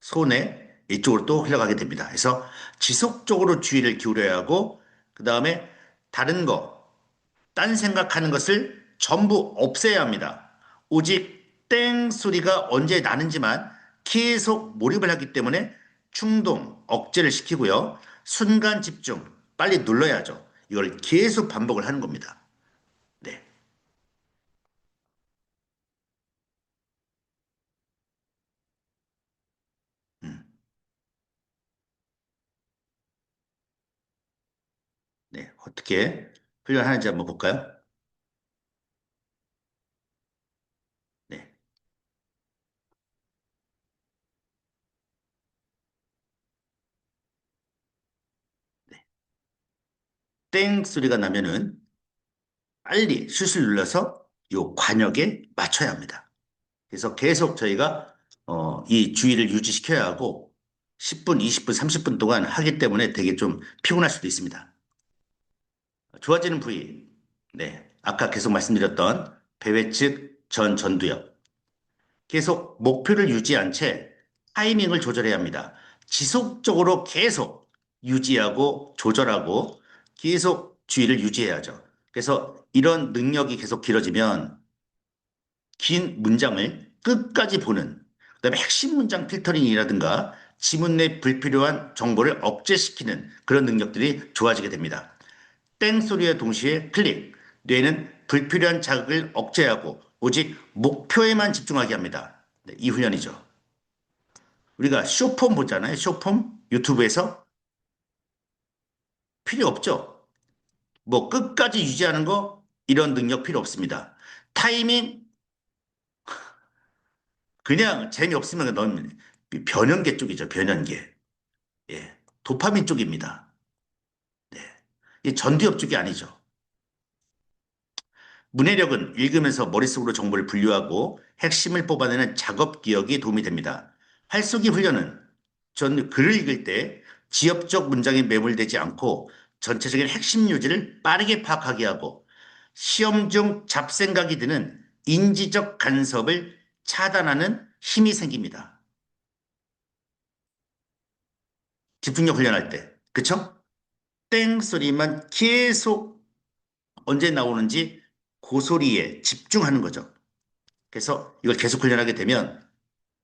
손에 이쪽으로 또 흘러가게 됩니다. 그래서 지속적으로 주의를 기울여야 하고 그 다음에 다른 거, 딴 생각하는 것을 전부 없애야 합니다. 오직 땡 소리가 언제 나는지만 계속 몰입을 하기 때문에 충동, 억제를 시키고요. 순간 집중, 빨리 눌러야죠. 이걸 계속 반복을 하는 겁니다. 네. 음, 네. 어떻게 훈련하는지 한번 볼까요? 네. 네. 땡 소리가 나면은 빨리 슛을 눌러서 요 관역에 맞춰야 합니다. 그래서 계속 저희가 이 주의를 유지시켜야 하고 10분, 20분, 30분 동안 하기 때문에 되게 좀 피곤할 수도 있습니다. 좋아지는 부위. 네. 아까 계속 말씀드렸던 배회측 전두엽. 계속 목표를 유지한 채 타이밍을 조절해야 합니다. 지속적으로 계속 유지하고 조절하고 계속 주의를 유지해야죠. 그래서 이런 능력이 계속 길어지면 긴 문장을 끝까지 보는, 그다음에 핵심 문장 필터링이라든가 지문 내 불필요한 정보를 억제시키는 그런 능력들이 좋아지게 됩니다. 땡 소리와 동시에 클릭. 뇌는 불필요한 자극을 억제하고 오직 목표에만 집중하게 합니다. 네, 이 훈련이죠. 우리가 쇼폼 보잖아요. 쇼폼 유튜브에서 필요 없죠. 뭐 끝까지 유지하는 거 이런 능력 필요 없습니다. 타이밍 그냥 재미없으면 넣으면 변연계 쪽이죠. 변연계. 예. 도파민 쪽입니다. 네. 이 전두엽 쪽이 아니죠. 문해력은 읽으면서 머릿속으로 정보를 분류하고 핵심을 뽑아내는 작업 기억이 도움이 됩니다. 활쏘기 훈련은 전 글을 읽을 때 지엽적 문장에 매몰되지 않고 전체적인 핵심 요지를 빠르게 파악하게 하고 시험 중 잡생각이 드는 인지적 간섭을 차단하는 힘이 생깁니다. 집중력 훈련할 때. 그쵸? 땡 소리만 계속 언제 나오는지 그 소리에 집중하는 거죠. 그래서 이걸 계속 훈련하게 되면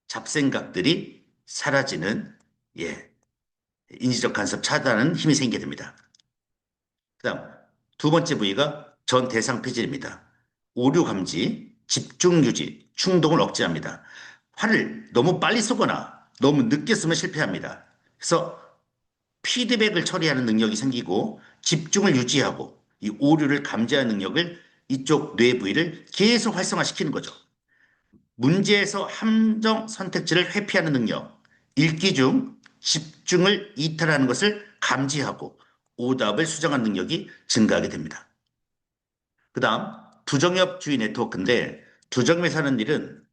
잡생각들이 사라지는 예, 인지적 간섭 차단하는 힘이 생기게 됩니다. 그다음 두 번째 부위가 전 대상 폐질입니다. 오류 감지, 집중 유지, 충동을 억제합니다. 화를 너무 빨리 쏘거나 너무 늦게 쓰면 실패합니다. 그래서 피드백을 처리하는 능력이 생기고 집중을 유지하고 이 오류를 감지하는 능력을 이쪽 뇌 부위를 계속 활성화시키는 거죠. 문제에서 함정 선택지를 회피하는 능력, 읽기 중 집중을 이탈하는 것을 감지하고 오답을 수정하는 능력이 증가하게 됩니다. 그 다음 두정엽주의 네트워크인데 두정엽에서 하는 일은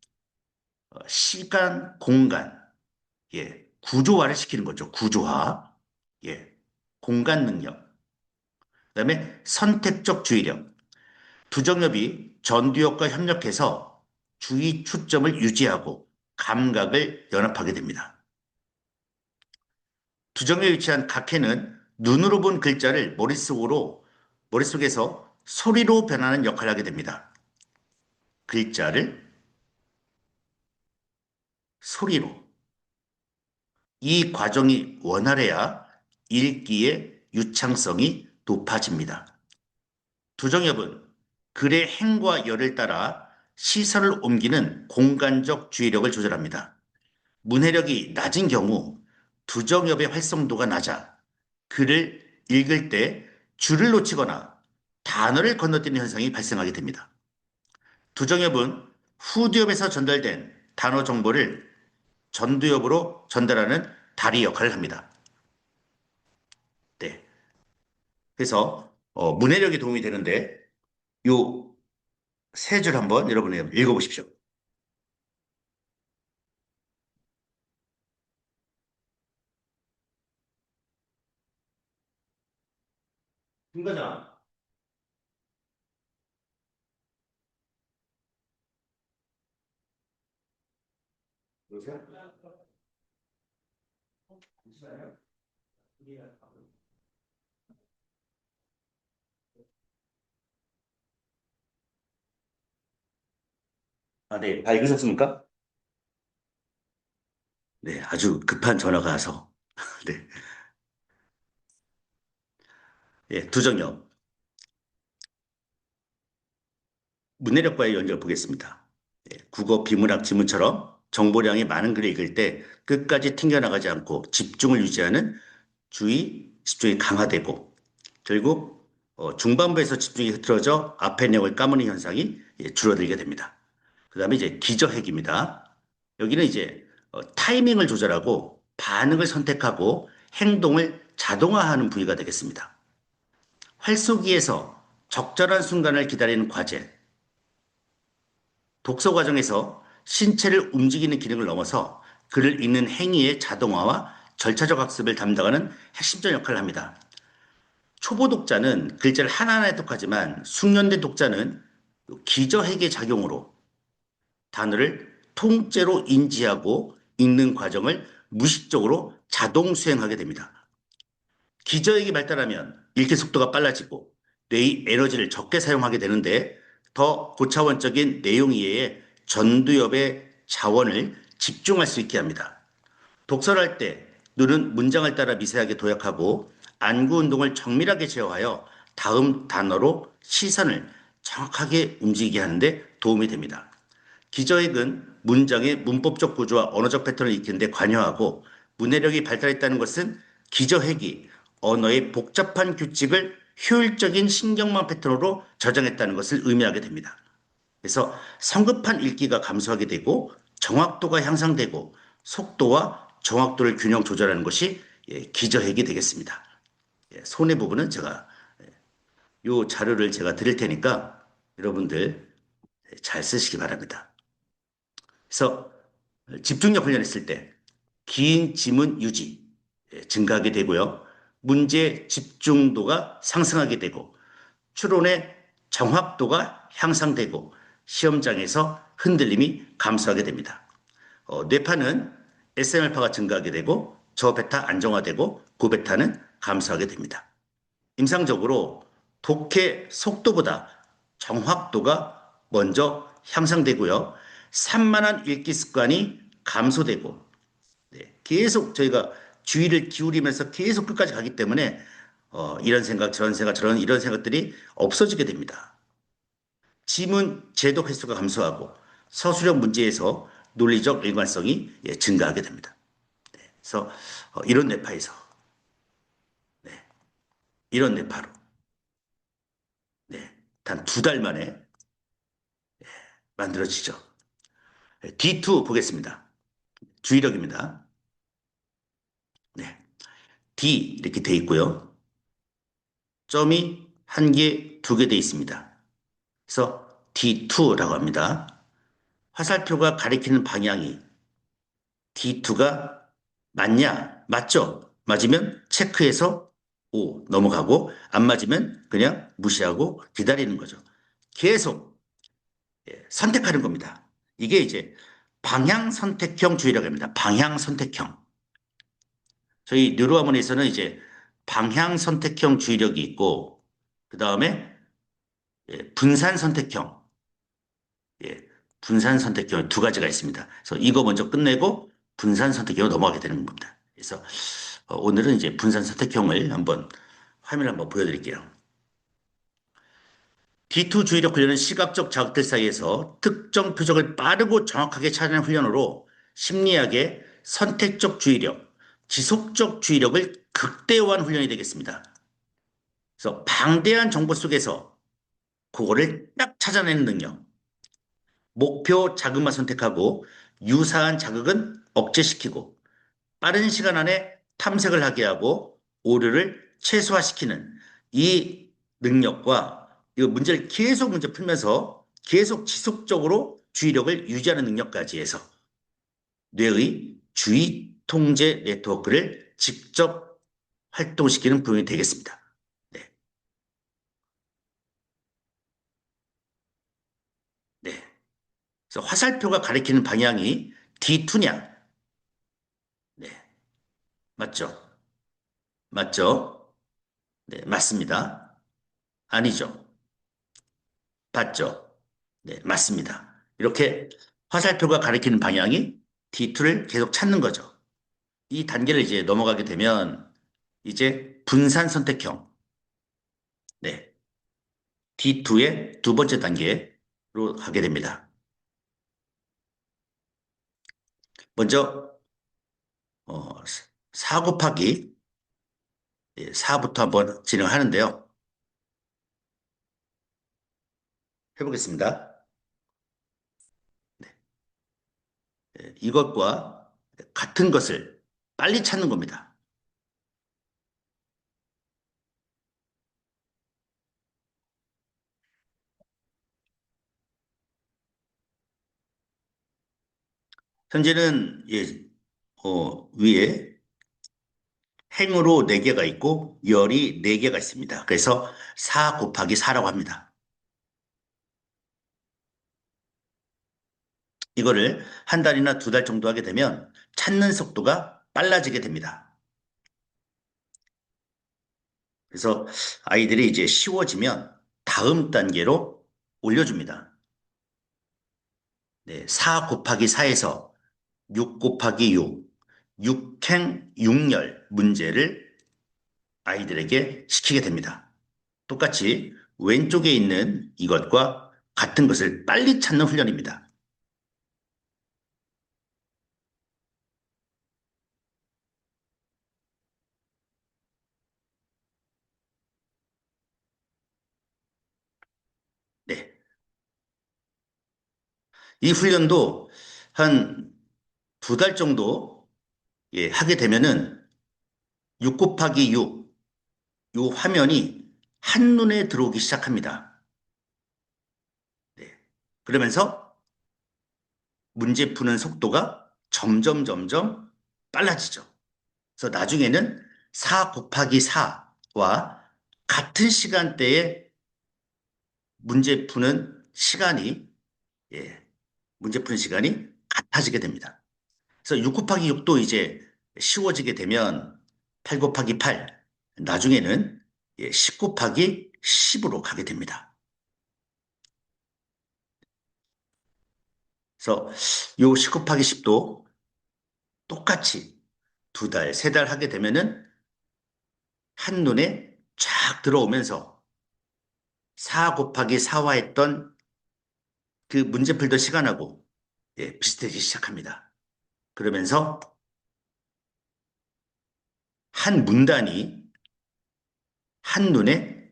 시간, 공간, 예, 구조화를 시키는 거죠. 구조화, 예, 공간 능력, 그다음에 선택적 주의력. 두정엽이 전두엽과 협력해서 주의 초점을 유지하고 감각을 연합하게 됩니다. 두정엽에 위치한 각해는 눈으로 본 글자를 머릿속에서 소리로 변하는 역할을 하게 됩니다. 글자를 소리로. 이 과정이 원활해야 읽기의 유창성이 높아집니다. 두정엽은 글의 행과 열을 따라 시선을 옮기는 공간적 주의력을 조절합니다. 문해력이 낮은 경우 두정엽의 활성도가 낮아 글을 읽을 때 줄을 놓치거나 단어를 건너뛰는 현상이 발생하게 됩니다. 두정엽은 후두엽에서 전달된 단어 정보를 전두엽으로 전달하는 다리 역할을 합니다. 네. 그래서 문해력에 도움이 되는데 요 세 줄 한번 여러분이 읽어보십시오. 김 과장, 여보세요? 아, 네. 다 읽으셨습니까? 네. 아주 급한 전화가 와서. 네. 예, 두정엽. 문해력과의 연결 보겠습니다. 예, 국어 비문학 지문처럼 정보량이 많은 글을 읽을 때 끝까지 튕겨나가지 않고 집중을 유지하는 집중이 강화되고 결국 중반부에서 집중이 흐트러져 앞의 내용을 까먹는 현상이 줄어들게 됩니다. 그 다음에 이제 기저핵입니다. 여기는 이제 타이밍을 조절하고 반응을 선택하고 행동을 자동화하는 부위가 되겠습니다. 활쏘기에서 적절한 순간을 기다리는 과제, 독서 과정에서 신체를 움직이는 기능을 넘어서 글을 읽는 행위의 자동화와 절차적 학습을 담당하는 핵심적 역할을 합니다. 초보 독자는 글자를 하나하나 해독하지만 숙련된 독자는 기저핵의 작용으로 단어를 통째로 인지하고 읽는 과정을 무의식적으로 자동 수행하게 됩니다. 기저핵이 발달하면 읽기 속도가 빨라지고 뇌의 에너지를 적게 사용하게 되는데 더 고차원적인 내용 이해에 전두엽의 자원을 집중할 수 있게 합니다. 독서를 할 때 눈은 문장을 따라 미세하게 도약하고 안구 운동을 정밀하게 제어하여 다음 단어로 시선을 정확하게 움직이게 하는데 도움이 됩니다. 기저핵은 문장의 문법적 구조와 언어적 패턴을 익히는 데 관여하고 문해력이 발달했다는 것은 기저핵이 언어의 복잡한 규칙을 효율적인 신경망 패턴으로 저장했다는 것을 의미하게 됩니다. 그래서 성급한 읽기가 감소하게 되고 정확도가 향상되고 속도와 정확도를 균형 조절하는 것이 기저핵이 되겠습니다. 손해 부분은 제가 이 자료를 제가 드릴 테니까 여러분들 잘 쓰시기 바랍니다. 그래서 집중력 훈련했을 때 긴 지문 유지 증가하게 되고요. 문제 집중도가 상승하게 되고 추론의 정확도가 향상되고 시험장에서 흔들림이 감소하게 됩니다. 뇌파는 SMR파가 증가하게 되고 저베타 안정화되고 고베타는 감소하게 됩니다. 임상적으로 독해 속도보다 정확도가 먼저 향상되고요. 산만한 읽기 습관이 감소되고 계속 저희가 주의를 기울이면서 계속 끝까지 가기 때문에 이런 생각 저런 생각 저런 이런 생각들이 없어지게 됩니다. 지문 재독 횟수가 감소하고 서술형 문제에서 논리적 일관성이 증가하게 됩니다. 그래서 이런 뇌파에서 이런 뇌파로 단 2달 만에 만들어지죠. D2 보겠습니다. 주의력입니다. 네. D 이렇게 돼 있고요. 점이 한 개, 2개 돼 있습니다. 그래서 D2라고 합니다. 화살표가 가리키는 방향이 D2가 맞냐? 맞죠? 맞으면 체크해서 O 넘어가고 안 맞으면 그냥 무시하고 기다리는 거죠. 계속 선택하는 겁니다. 이게 이제 방향 선택형 주의라고 합니다. 방향 선택형. 저희 뉴로아몬에서는 이제 방향 선택형 주의력이 있고 그 다음에 분산 선택형, 분산 선택형 2가지가 있습니다. 그래서 이거 먼저 끝내고 분산 선택형으로 넘어가게 되는 겁니다. 그래서 오늘은 이제 분산 선택형을 한번 화면을 한번 보여드릴게요. D2 주의력 훈련은 시각적 자극들 사이에서 특정 표적을 빠르고 정확하게 찾아내는 훈련으로 심리학의 선택적 주의력, 지속적 주의력을 극대화한 훈련이 되겠습니다. 그래서 방대한 정보 속에서 그거를 딱 찾아내는 능력. 목표 자극만 선택하고 유사한 자극은 억제시키고 빠른 시간 안에 탐색을 하게 하고 오류를 최소화시키는 이 능력과 이 문제를 계속 문제 풀면서 계속 지속적으로 주의력을 유지하는 능력까지 해서 뇌의 주의 통제 네트워크를 직접 활동시키는 부분이 되겠습니다. 네, 네. 그래서 화살표가 가리키는 방향이 D2냐? 네, 맞죠? 맞죠? 네, 맞습니다. 아니죠? 맞죠? 네, 맞습니다. 이렇게 화살표가 가리키는 방향이 D2를 계속 찾는 거죠. 이 단계를 이제 넘어가게 되면 이제 분산 선택형, 네, D2의 두 번째 단계로 가게 됩니다. 먼저 4 곱하기 4부터 한번 진행하는데요. 해보겠습니다. 이것과 같은 것을 빨리 찾는 겁니다. 현재는 위에 행으로 4개가 있고 열이 4개가 있습니다. 그래서 4 곱하기 4라고 합니다. 이거를 한 달이나 2달 정도 하게 되면 찾는 속도가 빨라지게 됩니다. 그래서 아이들이 이제 쉬워지면 다음 단계로 올려줍니다. 네, 4 곱하기 4에서 6 곱하기 6, 6행 6열 문제를 아이들에게 시키게 됩니다. 똑같이 왼쪽에 있는 이것과 같은 것을 빨리 찾는 훈련입니다. 네. 이 훈련도 한 2달 정도 하게 되면은 6 곱하기 6, 요 화면이 한눈에 들어오기 시작합니다. 네. 그러면서 문제 푸는 속도가 점점 빨라지죠. 그래서 나중에는 4 곱하기 4와 같은 시간대에 문제 푸는 시간이, 예, 문제 푸는 시간이 같아지게 됩니다. 그래서 6 곱하기 6도 이제 쉬워지게 되면 8 곱하기 8, 나중에는 10 곱하기 10으로 가게 됩니다. 그래서 요 10 곱하기 10도 똑같이 2달, 3달 하게 되면은 한눈에 쫙 들어오면서 4 곱하기 4와 했던 그 문제 풀던 시간하고 비슷해지기 시작합니다. 그러면서 한 문단이 한눈에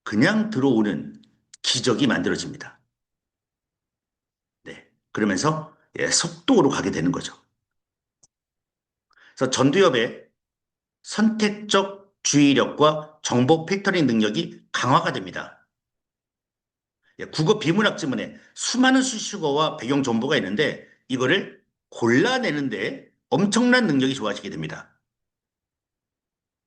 그냥 들어오는 기적이 만들어집니다. 네. 그러면서 속도로 가게 되는 거죠. 그래서 전두엽의 선택적 주의력과 정보 필터링 능력이 강화가 됩니다. 국어 비문학 지문에 수많은 수식어와 배경 정보가 있는데 이거를 골라내는데 엄청난 능력이 좋아지게 됩니다.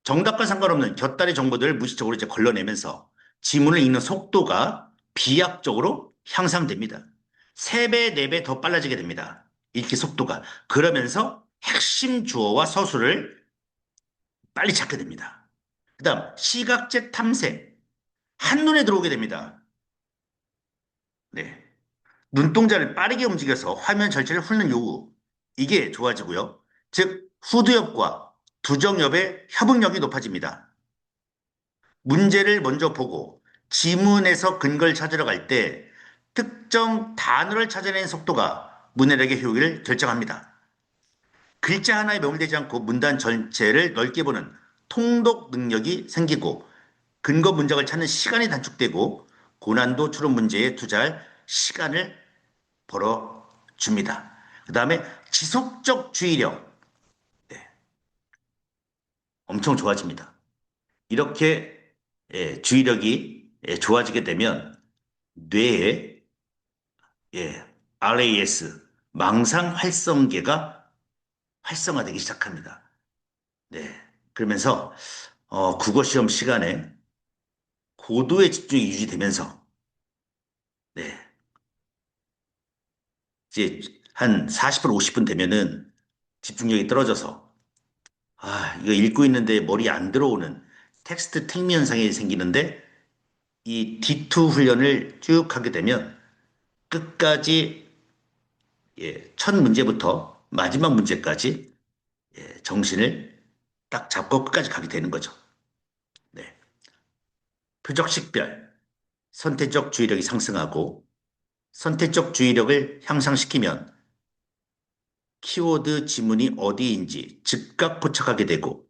정답과 상관없는 곁다리 정보들을 무의식적으로 이제 걸러내면서 지문을 읽는 속도가 비약적으로 향상됩니다. 3배, 4배 더 빨라지게 됩니다. 읽기 속도가. 그러면서 핵심 주어와 서술을 빨리 찾게 됩니다. 그 다음, 시각적 탐색. 한눈에 들어오게 됩니다. 네. 눈동자를 빠르게 움직여서 화면 전체를 훑는 요구. 이게 좋아지고요. 즉, 후두엽과 두정엽의 협응력이 높아집니다. 문제를 먼저 보고 지문에서 근거를 찾으러 갈 때 특정 단어를 찾아내는 속도가 문해력의 효율을 결정합니다. 글자 하나에 매몰되지 않고 문단 전체를 넓게 보는 통독 능력이 생기고 근거 문장을 찾는 시간이 단축되고 고난도 추론 문제에 투자할 시간을 벌어줍니다. 그 다음에 지속적 주의력. 네, 엄청 좋아집니다. 이렇게 주의력이 좋아지게 되면 뇌에 RAS, 망상 활성계가 활성화되기 시작합니다. 네. 그러면서 국어 시험 시간에 고도의 집중이 유지되면서 네. 이제 한 40분, 50분 되면은 집중력이 떨어져서 이거 읽고 있는데 머리 안 들어오는 텍스트 택미 현상이 생기는데 이 D2 훈련을 쭉 하게 되면 끝까지 첫 문제부터 마지막 문제까지 정신을 딱 잡고 끝까지 가게 되는 거죠. 네. 표적식별, 선택적 주의력이 상승하고 선택적 주의력을 향상시키면 키워드 지문이 어디인지 즉각 포착하게 되고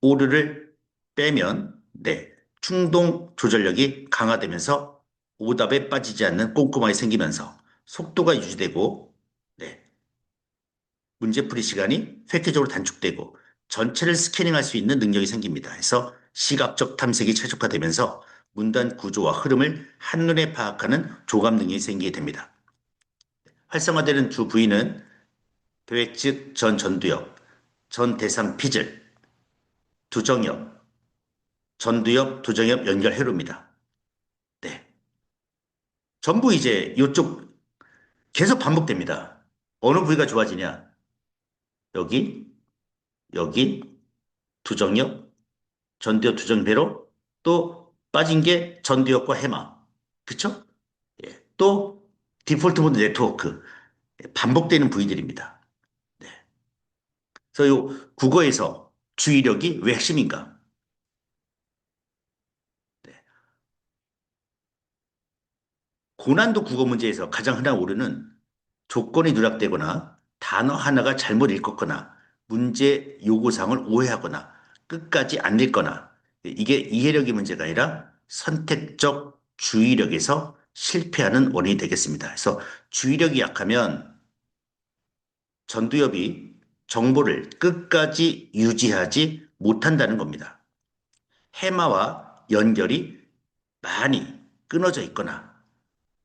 오류를 빼면 충동 조절력이 강화되면서 오답에 빠지지 않는 꼼꼼하게 생기면서 속도가 유지되고 네, 문제풀이 시간이 획기적으로 단축되고 전체를 스캐닝할 수 있는 능력이 생깁니다. 그래서 시각적 탐색이 최적화되면서 문단 구조와 흐름을 한눈에 파악하는 조감 능력이 생기게 됩니다. 활성화되는 주 부위는 도액즉 전 전두엽, 전 대상 피질, 두정엽, 전두엽, 두정엽 연결 회로입니다. 네. 전부 이제 이쪽 계속 반복됩니다. 어느 부위가 좋아지냐? 여기, 여기, 두정엽, 전두엽, 두정배로 또 빠진 게 전두엽과 해마. 그쵸? 예. 또 디폴트 모드 네트워크. 반복되는 부위들입니다. 네. 그래서 요 국어에서 주의력이 왜 핵심인가? 네. 고난도 국어 문제에서 가장 흔한 오류는 조건이 누락되거나 단어 하나가 잘못 읽었거나 문제 요구사항을 오해하거나 끝까지 안 읽거나 이게 이해력의 문제가 아니라 선택적 주의력에서 실패하는 원인이 되겠습니다. 그래서 주의력이 약하면 전두엽이 정보를 끝까지 유지하지 못한다는 겁니다. 해마와 연결이 많이 끊어져 있거나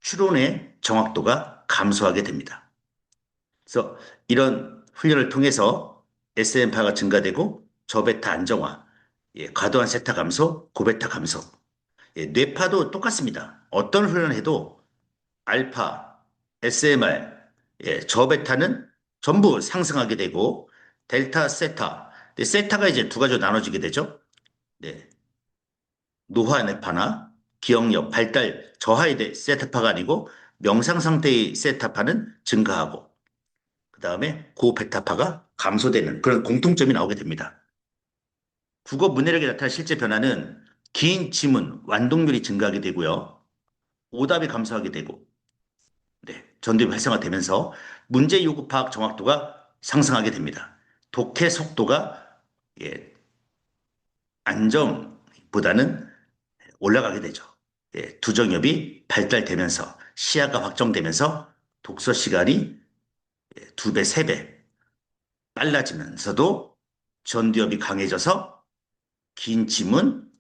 추론의 정확도가 감소하게 됩니다. 그래서 이런 훈련을 통해서 SM파가 증가되고 저베타 안정화, 과도한 세타 감소, 고베타 감소. 뇌파도 똑같습니다. 어떤 훈련을 해도 알파, SMR, 저베타는 전부 상승하게 되고 델타, 세타. 세타가 이제 두 가지로 나눠지게 되죠. 네. 노화 뇌파나 기억력, 발달, 저하의 세타파가 아니고 명상 상태의 세타파는 증가하고 그 다음에 고베타파가 감소되는 그런 공통점이 나오게 됩니다. 국어 문해력에 나타난 실제 변화는 긴 지문, 완독률이 증가하게 되고요. 오답이 감소하게 되고, 전두엽이 활성화되면서 문제 요구 파악 정확도가 상승하게 됩니다. 독해 속도가 예, 안정보다는 올라가게 되죠. 두정엽이 발달되면서 시야가 확정되면서 독서 시간이 2배, 3배 빨라지면서도 전두엽이 강해져서 긴 지문,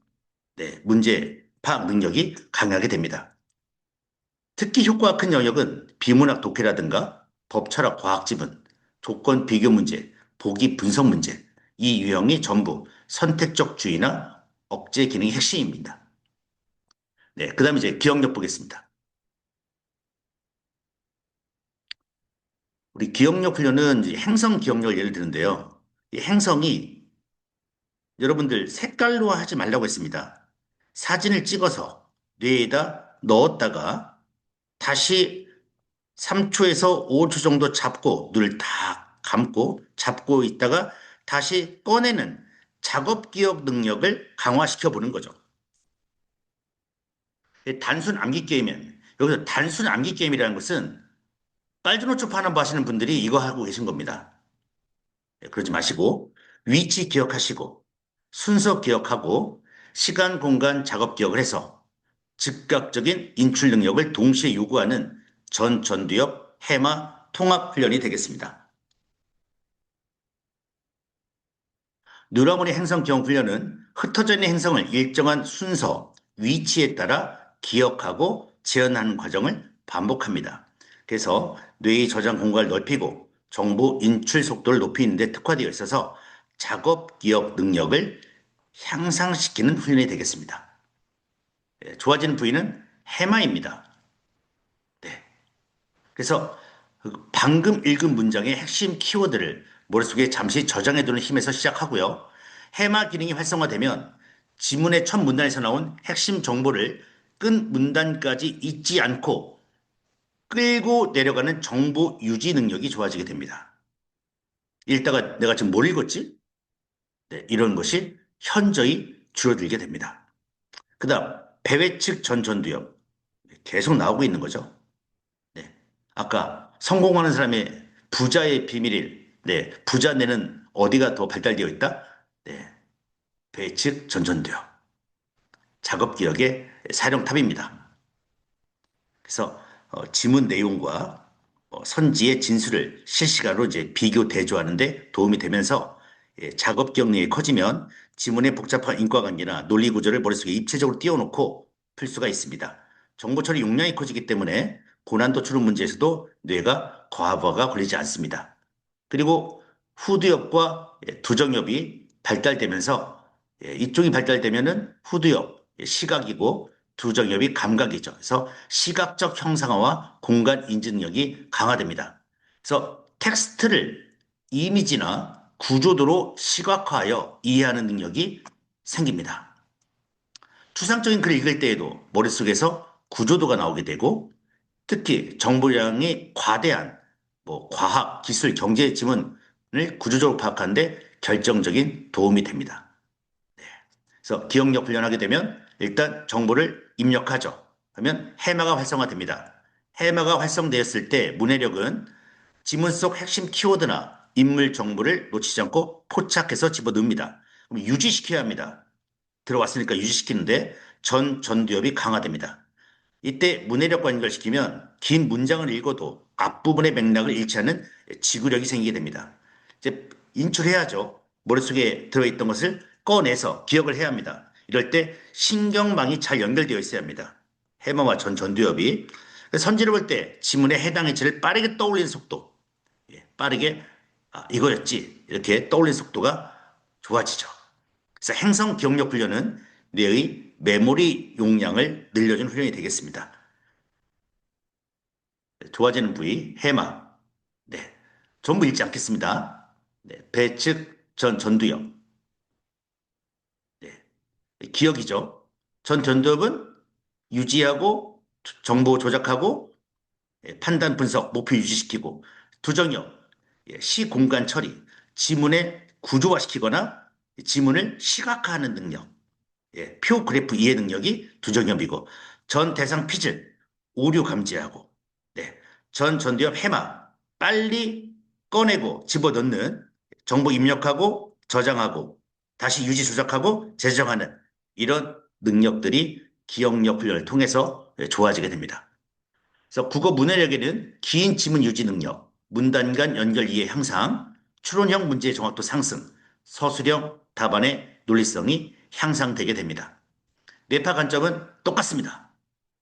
문제 파악 능력이 강하게 됩니다. 특히 효과가 큰 영역은 비문학 독해라든가 법철학 과학 지문, 조건 비교 문제, 보기 분석 문제, 이 유형이 전부 선택적 주의나 억제 기능의 핵심입니다. 네, 그 다음에 이제 기억력 보겠습니다. 우리 기억력 훈련은 이제 행성 기억력을 예를 드는데요. 이 행성이 여러분들 색깔로 하지 말라고 했습니다. 사진을 찍어서 뇌에다 넣었다가 다시 3초에서 5초 정도 잡고 눈을 다 감고 잡고 있다가 다시 꺼내는 작업 기억 능력을 강화시켜 보는 거죠. 단순 암기 게임은 여기서 단순 암기 게임이라는 것은 빨주노초 파는 하시는 분들이 이거 하고 계신 겁니다. 그러지 마시고 위치 기억하시고 순서 기억하고 시간, 공간, 작업 기억을 해서 즉각적인 인출 능력을 동시에 요구하는 전두엽 해마 통합 훈련이 되겠습니다. 뉴라모니 행성 기억 훈련은 흩어져 있는 행성을 일정한 순서, 위치에 따라 기억하고 재현하는 과정을 반복합니다. 그래서 뇌의 저장 공간을 넓히고 정보 인출 속도를 높이는 데 특화되어 있어서 작업 기억 능력을 향상시키는 훈련이 되겠습니다. 예, 좋아지는 부위는 해마입니다. 네. 그래서 그 방금 읽은 문장의 핵심 키워드를 머릿속에 잠시 저장해두는 힘에서 시작하고요. 해마 기능이 활성화되면 지문의 첫 문단에서 나온 핵심 정보를 끈 문단까지 잊지 않고 끌고 내려가는 정보 유지 능력이 좋아지게 됩니다. 읽다가 내가 지금 뭘 읽었지? 네, 이런 것이 현저히 줄어들게 됩니다. 그 다음, 배회측 전두엽. 계속 나오고 있는 거죠. 네. 아까 성공하는 사람의 부자의 비밀일. 네. 부자 뇌는 어디가 더 발달되어 있다? 네. 배측 전두엽. 작업 기억의 사령탑입니다. 그래서 지문 내용과 선지의 진술을 실시간으로 이제 비교 대조하는데 도움이 되면서 예, 작업 기억력이 커지면 지문의 복잡한 인과관계나 논리 구조를 머릿속에 입체적으로 띄워놓고 풀 수가 있습니다. 정보 처리 용량이 커지기 때문에 고난도 추론 문제에서도 뇌가 과부하가 걸리지 않습니다. 그리고 후두엽과 예, 두정엽이 발달되면서 예, 이쪽이 발달되면은 후두엽, 예, 시각이고 두정엽이 감각이죠. 그래서 시각적 형상화와 공간 인지 능력이 강화됩니다. 그래서 텍스트를 이미지나 구조도로 시각화하여 이해하는 능력이 생깁니다. 추상적인 글을 읽을 때에도 머릿속에서 구조도가 나오게 되고 특히 정보량이 과대한 뭐 과학, 기술, 경제 지문을 구조적으로 파악하는데 결정적인 도움이 됩니다. 그래서 기억력 훈련하게 되면 일단 정보를 입력하죠. 그러면 해마가 활성화됩니다. 해마가 활성되었을 때 문해력은 지문 속 핵심 키워드나 인물 정보를 놓치지 않고 포착해서 집어넣습니다. 그럼 유지시켜야 합니다. 들어왔으니까 유지시키는데 전두엽이 강화됩니다. 이때 문해력과 연결시키면 긴 문장을 읽어도 앞부분의 맥락을 잃지 않는 지구력이 생기게 됩니다. 이제 인출해야죠. 머릿속에 들어있던 것을 꺼내서 기억을 해야 합니다. 이럴 때 신경망이 잘 연결되어 있어야 합니다. 해마와 전두엽이. 선지를 볼 때 지문에 해당 해체를 빠르게 떠올리는 속도, 예, 빠르게 이거였지 이렇게 떠올리는 속도가 좋아지죠. 그래서 행성 기억력 훈련은 뇌의 메모리 용량을 늘려주는 훈련이 되겠습니다. 좋아지는 부위, 해마. 네. 전부 읽지 않겠습니다. 네. 배측 전두엽. 네. 기억이죠. 전두엽은 유지하고 정보 조작하고 예, 판단 분석, 목표 유지시키고 두정엽, 예, 시공간 처리, 지문의 구조화시키거나 지문을 시각화하는 능력. 예, 표 그래프 이해 능력이 두정엽이고 전 대상 피질 오류 감지하고 네, 전두엽 해마 빨리 꺼내고 집어넣는 정보 입력하고 저장하고 다시 유지 조작하고 재정하는 이런 능력들이 기억력 훈련을 통해서 예, 좋아지게 됩니다. 그래서 국어 문해력에는 긴 지문 유지 능력, 문단 간 연결 이해 향상, 추론형 문제의 정확도 상승, 서술형 답안의 논리성이 향상되게 됩니다. 뇌파 관점은 똑같습니다.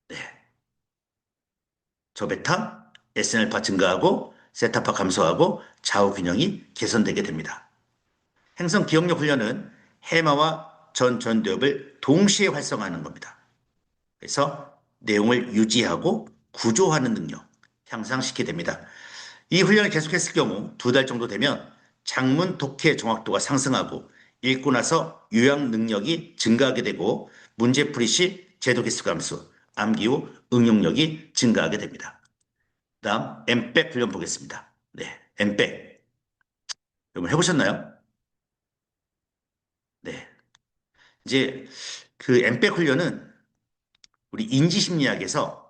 네. 저베타, SNL파 증가하고 세타파 감소하고 좌우 균형이 개선되게 됩니다. 행성 기억력 훈련은 해마와 전두엽을 동시에 활성화하는 겁니다. 그래서 내용을 유지하고 구조하는 능력 향상시키게 됩니다. 이 훈련을 계속했을 경우 2달 정도 되면 장문 독해 정확도가 상승하고 읽고 나서 요약 능력이 증가하게 되고 문제풀이 시 제도 개수 감소, 암기 후 응용력이 증가하게 됩니다. 다음 엠백 훈련 보겠습니다. 네, 엠백 여러분 해보셨나요? 네, 이제 그 엠백 훈련은 우리 인지심리학에서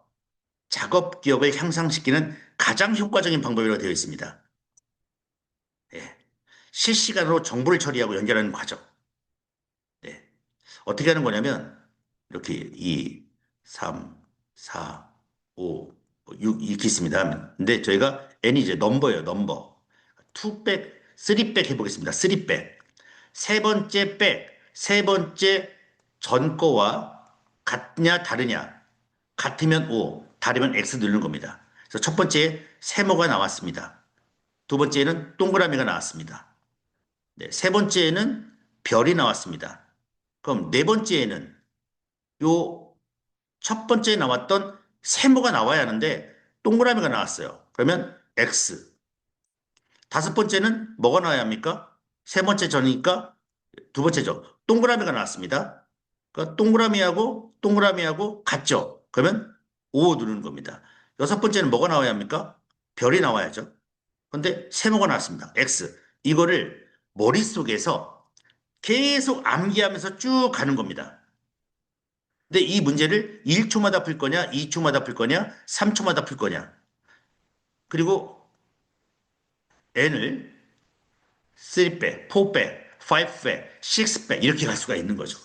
작업 기억을 향상시키는 가장 효과적인 방법이라고 되어 있습니다. 네, 실시간으로 정보를 처리하고 연결하는 과정. 네. 어떻게 하는 거냐면 이렇게 2, 3, 4, 5, 6 이렇게 있습니다. 근데 저희가 n이 이제 넘버예요, 넘버. 2백, 3백 해보겠습니다. 3백. 세 번째 백, 세 번째 전 거와 같냐 다르냐. 같으면 O, 다르면 X 누르는 겁니다. 그래서 첫 번째 세모가 나왔습니다. 두 번째는 동그라미가 나왔습니다. 네, 세 번째에는 별이 나왔습니다. 그럼 네 번째에는 요 첫 번째 나왔던 세모가 나와야 하는데 동그라미가 나왔어요. 그러면 X. 다섯 번째는 뭐가 나와야 합니까? 세 번째 전이니까 두 번째죠. 동그라미가 나왔습니다. 그러니까 동그라미하고 같죠. 그러면 O 누르는 겁니다. 여섯 번째는 뭐가 나와야 합니까? 별이 나와야죠. 그런데 세모가 나왔습니다. X. 이거를 머릿속에서 계속 암기하면서 쭉 가는 겁니다. 근데 이 문제를 1초마다 풀 거냐, 2초마다 풀 거냐, 3초마다 풀 거냐. 그리고 n을 3백, 4백, 5백, 6백 이렇게 갈 수가 있는 거죠.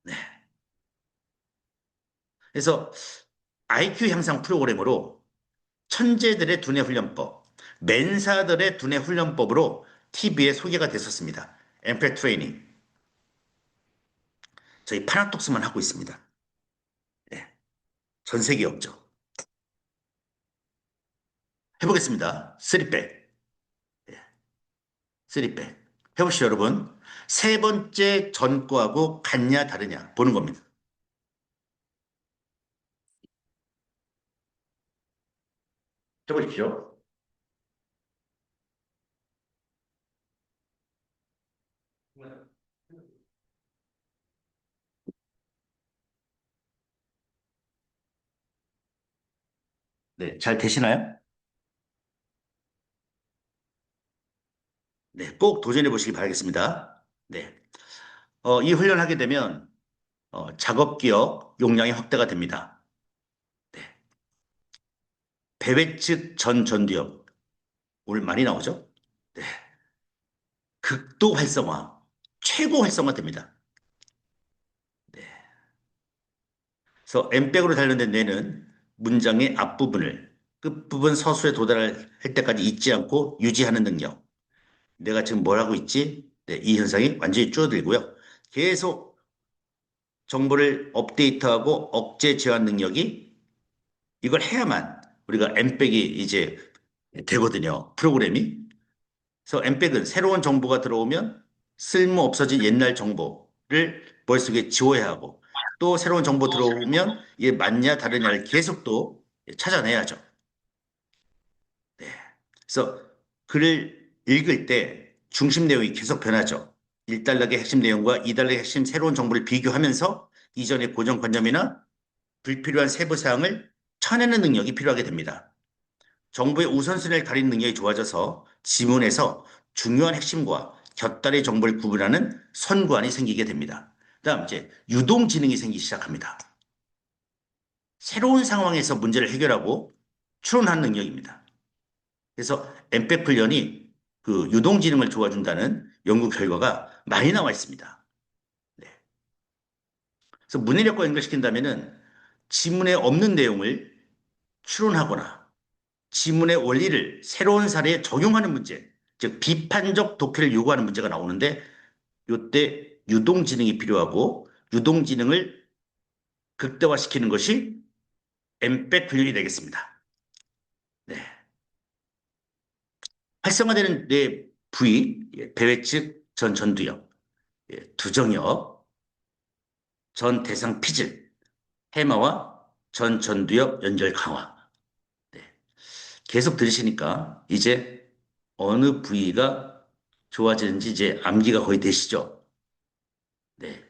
네. 그래서 IQ 향상 프로그램으로 천재들의 두뇌 훈련법, 멘사들의 두뇌 훈련법으로 TV에 소개가 됐었습니다. 엠팩 트레이닝. 저희 파나톡스만 하고 있습니다. 네. 전 세계 없죠. 해보겠습니다. 3백. 3백. 해보시죠, 여러분. 세 번째 전 거하고 같냐, 다르냐 보는 겁니다. 해보십시오. 네, 잘 되시나요? 네, 꼭 도전해 보시기 바라겠습니다. 네. 이 훈련을 하게 되면 작업 기억 용량이 확대가 됩니다. 네. 배회측 전 전두엽 오늘 많이 나오죠? 네. 극도 활성화, 최고 활성화 됩니다. 네. 그래서 M백으로 단련된 뇌는 문장의 앞부분을 끝부분 서술에 도달할 때까지 잊지 않고 유지하는 능력. 내가 지금 뭘 하고 있지? 네, 이 현상이 완전히 줄어들고요. 계속 정보를 업데이트하고 억제 제한 능력이 이걸 해야만 우리가 M백이 이제 되거든요. 프로그램이. 그래서 M백은 새로운 정보가 들어오면 쓸모 없어진 옛날 정보를 머릿속에 지워야 하고 또 새로운 정보 들어오면 이게 맞냐 다르냐를 계속 또 찾아내야죠. 네. 그래서 글을 읽을 때 중심 내용이 계속 변하죠. 1단락의 핵심 내용과 2단락의 핵심 새로운 정보를 비교하면서 이전의 고정관념이나 불필요한 세부 사항을 쳐내는 능력이 필요하게 됩니다. 정보의 우선순위를 가리는 능력이 좋아져서 지문에서 중요한 핵심과 곁다리 정보를 구분하는 선관이 생기게 됩니다. 그다음 이제 유동지능이 생기기 시작합니다. 새로운 상황에서 문제를 해결하고 추론하는 능력입니다. 그래서 엠팩 훈련이 그 유동지능을 도와준다는 연구 결과가 많이 나와 있습니다. 네. 그래서 문해력과 연결시킨다면은 지문에 없는 내용을 추론하거나 지문의 원리를 새로운 사례에 적용하는 문제, 즉 비판적 독해를 요구하는 문제가 나오는데 이때 유동지능이 필요하고 유동지능을 극대화시키는 것이 엠팩 훈련이 되겠습니다. 네. 활성화되는 뇌 부위, 배회측 전 전두엽, 두정엽, 전 대상 피질, 해마와 전 전두엽 연결 강화. 네. 계속 들으시니까 이제 어느 부위가 좋아지는지 이제 암기가 거의 되시죠? 네.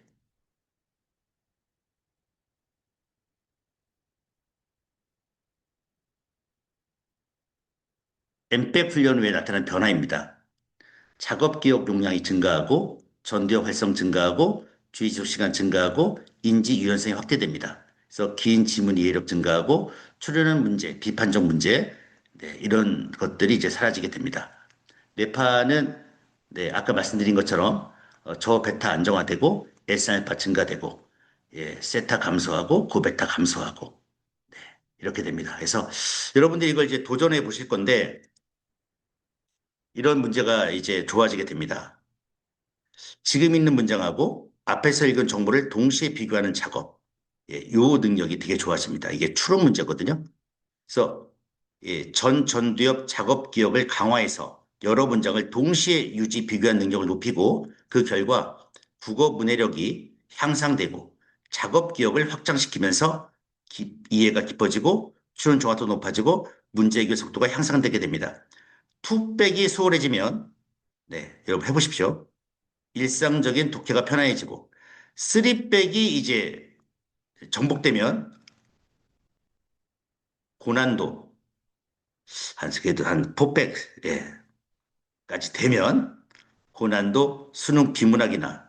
엠팩 훈련 후에 나타난 변화입니다. 작업 기억 용량이 증가하고 전두엽 활성 증가하고 주의 지속 시간 증가하고 인지 유연성이 확대됩니다. 그래서 긴 지문 이해력 증가하고 추론하는 문제, 비판적 문제 네, 이런 것들이 이제 사라지게 됩니다. 뇌파는 네, 아까 말씀드린 것처럼 저베타 안정화되고 S알파 증가되고, 예, 세타 감소하고, 고베타 감소하고, 이렇게 됩니다. 그래서 여러분들이 이걸 이제 도전해 보실 건데, 이런 문제가 이제 좋아지게 됩니다. 지금 있는 문장하고 앞에서 읽은 정보를 동시에 비교하는 작업. 예, 요 능력이 되게 좋아집니다. 이게 추론 문제거든요. 그래서 예, 전두엽 작업 기억을 강화해서 여러 문장을 동시에 유지 비교한 능력을 높이고 그 결과 국어 문해력이 향상되고 작업 기억을 확장시키면서 이해가 깊어지고 추론 정확도 높아지고 문제 해결 속도가 향상되게 됩니다. 투 빼기 수월해지면 네, 여러분 해보십시오. 일상적인 독해가 편안해지고 쓰리 빼기 이제 정복되면 고난도 그래도 한 4백 예, 까지 되면 고난도 수능 비문학이나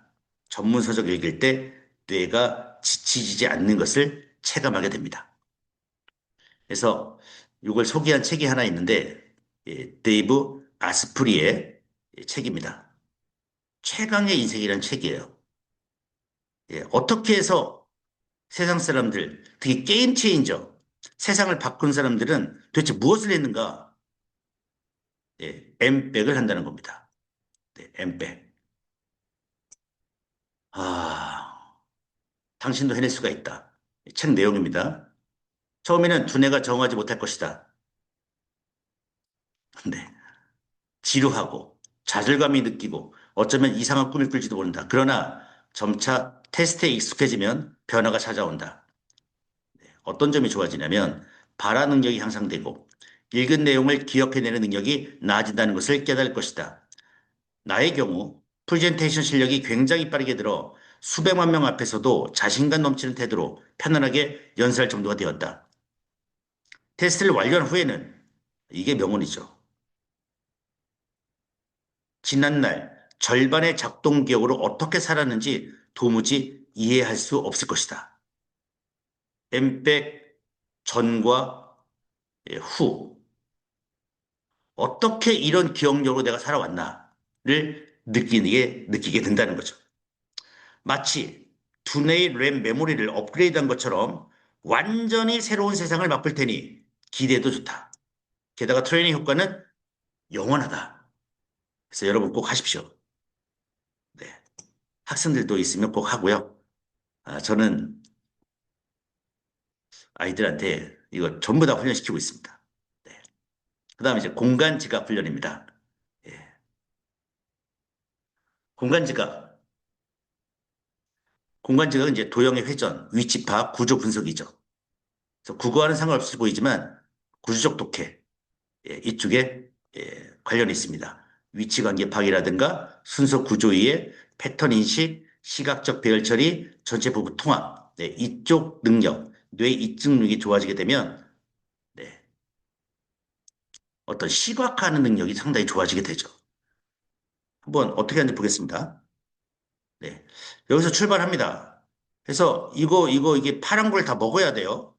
전문 서적 읽을 때 뇌가 지치지 않는 것을 체감하게 됩니다. 그래서 이걸 소개한 책이 하나 있는데 예, 데이브 아스프리의 책입니다. 최강의 인생이라는 책이에요. 예, 어떻게 해서 세상 사람들, 특히 게임 체인저, 세상을 바꾼 사람들은 도대체 무엇을 했는가? 예, 엠백을 한다는 겁니다. 네, 엠백. 아, 당신도 해낼 수가 있다. 책 내용입니다. 처음에는 두뇌가 정하지 못할 것이다. 근데 지루하고 좌절감이 느끼고 어쩌면 이상한 꿈을 꿀지도 모른다. 그러나 점차 테스트에 익숙해지면 변화가 찾아온다. 어떤 점이 좋아지냐면 발화 능력이 향상되고 읽은 내용을 기억해내는 능력이 나아진다는 것을 깨달을 것이다. 나의 경우 프레젠테이션 실력이 굉장히 빠르게 들어 수백만 명 앞에서도 자신감 넘치는 태도로 편안하게 연설할 정도가 되었다. 테스트를 완료한 후에는 이게 명언이죠. 지난날 절반의 작동 기억으로 어떻게 살았는지 도무지 이해할 수 없을 것이다. 엠백 전과 후 어떻게 이런 기억력으로 내가 살아왔나를 느끼게 된다는 거죠. 마치 두뇌의 램 메모리를 업그레이드한 것처럼 완전히 새로운 세상을 맛볼 테니 기대도 좋다. 게다가 트레이닝 효과는 영원하다. 그래서 여러분 꼭 하십시오. 네. 학생들도 있으면 꼭 하고요. 저는 아이들한테 이거 전부 다 훈련시키고 있습니다. 네. 그 다음에 이제 공간 지각 훈련입니다. 예. 공간 지각. 공간 지각은 이제 도형의 회전, 위치 파악, 구조 분석이죠. 그래서 국어와는 상관없이 보이지만 구조적 독해, 예, 이쪽에 관련이 있습니다. 위치 관계 파악이라든가 순서 구조 이해, 패턴 인식, 시각적 배열 처리, 전체 부분 통합, 네, 이쪽 능력, 뇌 이중력이 좋아지게 되면 네, 어떤 시각화하는 능력이 상당히 좋아지게 되죠. 한번 어떻게 하는지 보겠습니다. 네, 여기서 출발합니다. 그래서 이게 파란 걸 다 먹어야 돼요.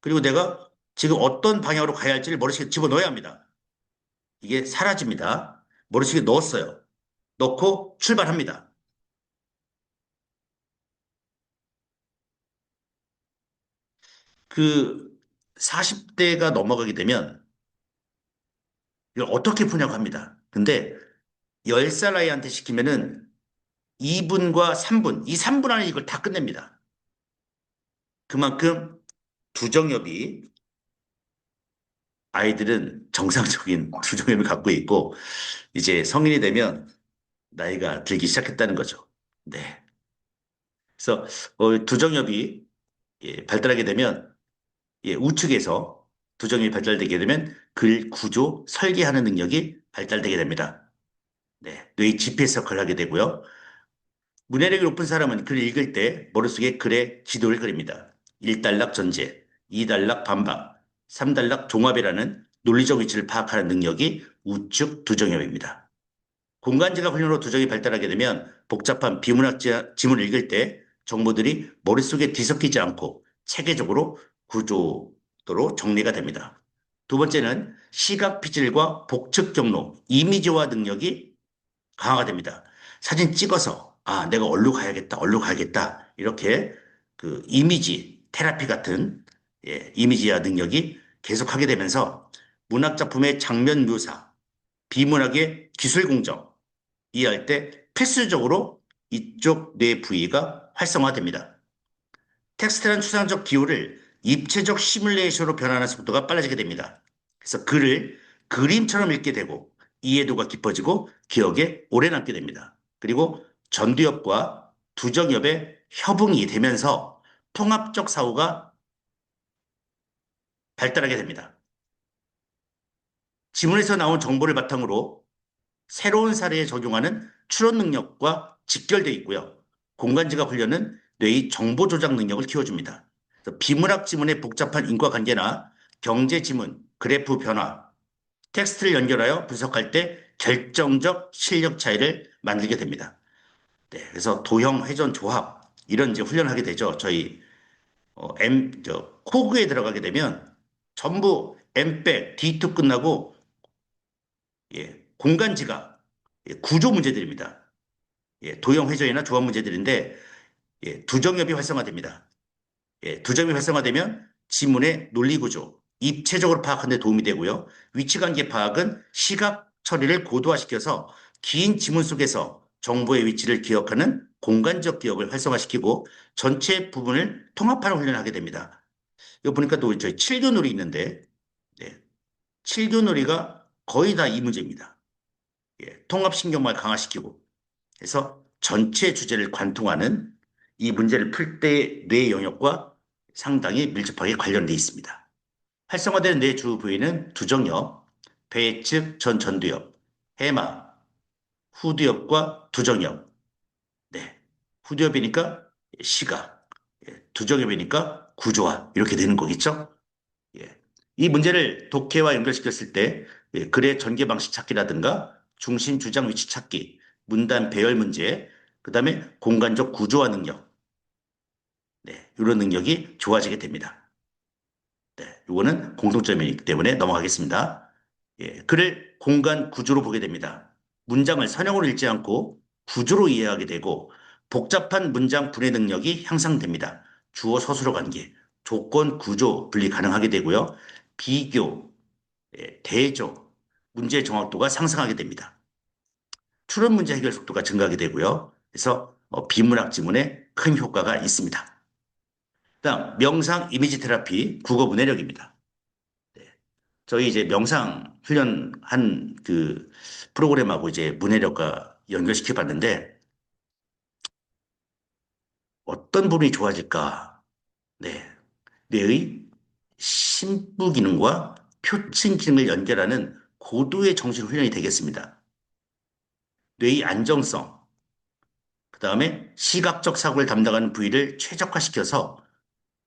그리고 내가 지금 어떤 방향으로 가야 할지를 머릿속에 집어넣어야 합니다. 이게 사라집니다. 머릿속에 넣었어요. 넣고 출발합니다. 그 40대가 넘어가게 되면 이걸 어떻게 푸냐고 합니다. 근데 10살 아이한테 시키면은 2분과 3분, 이 3분 안에 이걸 다 끝냅니다. 그만큼 두정엽이 아이들은 정상적인 두정엽을 갖고 있고 이제 성인이 되면 나이가 들기 시작했다는 거죠. 네. 그래서 두정엽이 발달하게 되면 우측에서 두정이 발달되게 되면 글 구조 설계하는 능력이 발달되게 됩니다. 네, 뇌의 GPS 역할을 하게 되고요. 문해력이 높은 사람은 글을 읽을 때 머릿속에 글의 지도를 그립니다. 1단락 전제, 2단락 반박, 3단락 종합이라는 논리적 위치를 파악하는 능력이 우측 두정엽입니다. 공간지각 훈련으로 두정이 발달하게 되면 복잡한 비문학 지문을 읽을 때 정보들이 머릿속에 뒤섞이지 않고 체계적으로 구조도로 정리가 됩니다. 두 번째는 시각 피질과 복측 경로, 이미지화 능력이 강화가 됩니다. 사진 찍어서 아, 내가 얼루 가야겠다, 얼루 가야겠다. 이렇게 그 이미지 테라피 같은 이미지화 능력이 계속하게 되면서 문학 작품의 장면 묘사, 비문학의 기술 공정 이해할 때 필수적으로 이쪽 뇌 부위가 활성화됩니다. 텍스트란 추상적 기호를 입체적 시뮬레이션으로 변화하는 속도가 빨라지게 됩니다. 그래서 글을 그림처럼 읽게 되고 이해도가 깊어지고 기억에 오래 남게 됩니다. 그리고 전두엽과 두정엽의 협응이 되면서 통합적 사고가 발달하게 됩니다. 지문에서 나온 정보를 바탕으로 새로운 사례에 적용하는 추론 능력과 직결되어 있고요. 공간지각 훈련은 뇌의 정보 조작 능력을 키워줍니다. 비문학 지문의 복잡한 인과관계나 경제 지문, 그래프 변화, 텍스트를 연결하여 분석할 때 결정적 실력 차이를 만들게 됩니다. 네, 그래서 도형 회전 조합 이런 이제 훈련을 하게 되죠. 저희 코그에 들어가게 되면 전부 M백, D2 끝나고 공간지각, 구조 문제들입니다. 도형 회전이나 조합 문제들인데 두정엽이 활성화됩니다. 두점이 활성화되면 지문의 논리 구조, 입체적으로 파악하는 데 도움이 되고요. 위치관계 파악은 시각 처리를 고도화시켜서 긴 지문 속에서 정보의 위치를 기억하는 공간적 기억을 활성화시키고 전체 부분을 통합하는 훈련을 하게 됩니다. 이거 보니까 또 저희 칠교놀이 있는데 네, 칠교놀이가 거의 다 이 문제입니다. 통합신경망을 강화시키고 그래서 전체 주제를 관통하는 이 문제를 풀 때 뇌 영역과 상당히 밀접하게 관련되어 있습니다. 활성화되는 뇌 주 부위는 두정엽, 배측 전 전두엽, 해마, 후두엽과 두정엽. 네. 후두엽이니까 시각, 두정엽이니까 구조화 이렇게 되는 거겠죠? 예. 이 문제를 독해와 연결시켰을 때 글의 전개 방식 찾기라든가 중심 주장 위치 찾기, 문단 배열 문제, 그다음에 공간적 구조화 능력, 네, 이런 능력이 좋아지게 됩니다. 네, 이거는 공통점이기 때문에 넘어가겠습니다. 글을 공간 구조로 보게 됩니다. 문장을 선형으로 읽지 않고 구조로 이해하게 되고 복잡한 문장 분해 능력이 향상됩니다. 주어 서술어 관계, 조건 구조 분리 가능하게 되고요. 비교, 대조, 문제 정확도가 상승하게 됩니다. 추론 문제 해결 속도가 증가하게 되고요. 그래서 비문학 지문에 큰 효과가 있습니다. 다음 명상 이미지 테라피 국어 문해력입니다. 저희 이제 명상 훈련한 그 프로그램하고 이제 문해력과 연결시켜 봤는데 어떤 부분이 좋아질까? 네. 뇌의 심부 기능과 표층 기능을 연결하는 고도의 정신 훈련이 되겠습니다. 뇌의 안정성, 그 다음에 시각적 사고를 담당하는 부위를 최적화시켜서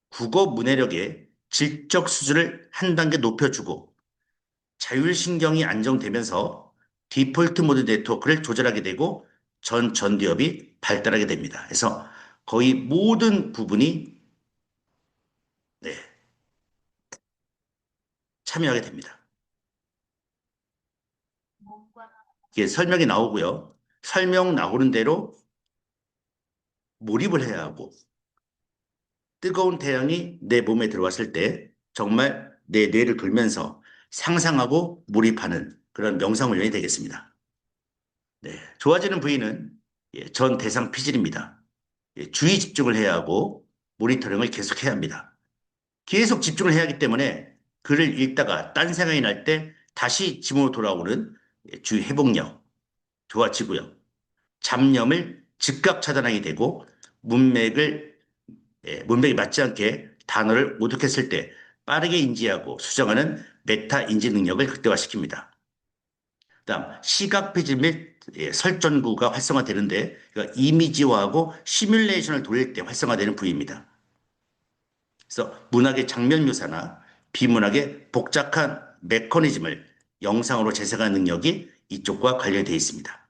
국어 문해력의 질적 수준을 한 단계 높여주고 자율신경이 안정되면서 디폴트 모드 네트워크를 조절하게 되고 전두엽이 발달하게 됩니다. 그래서 거의 모든 부분이 네, 참여하게 됩니다. 이게 설명이 나오고요. 설명 나오는 대로 몰입을 해야 하고 뜨거운 태양이 내 몸에 들어왔을 때 정말 내 뇌를 돌면서 상상하고 몰입하는 그런 명상 훈련이 되겠습니다. 네, 좋아지는 부위는 전 대상 피질입니다. 주의 집중을 해야 하고 모니터링을 계속해야 합니다. 계속 집중을 해야 하기 때문에 글을 읽다가 딴 생각이 날 때 다시 지문으로 돌아오는 주의 회복력 좋아지고요. 잡념을 즉각 차단하게 되고 문맥을 문맥이 맞지 않게 단어를 오독했을 때 빠르게 인지하고 수정하는 메타 인지 능력을 극대화시킵니다. 그다음 시각 피질 및 설전구가 활성화되는데 그러니까 이미지화하고 시뮬레이션을 돌릴 때 활성화되는 부위입니다. 그래서 문학의 장면 묘사나 비문학의 복잡한 메커니즘을 영상으로 재생하는 능력이 이쪽과 관련되어 있습니다.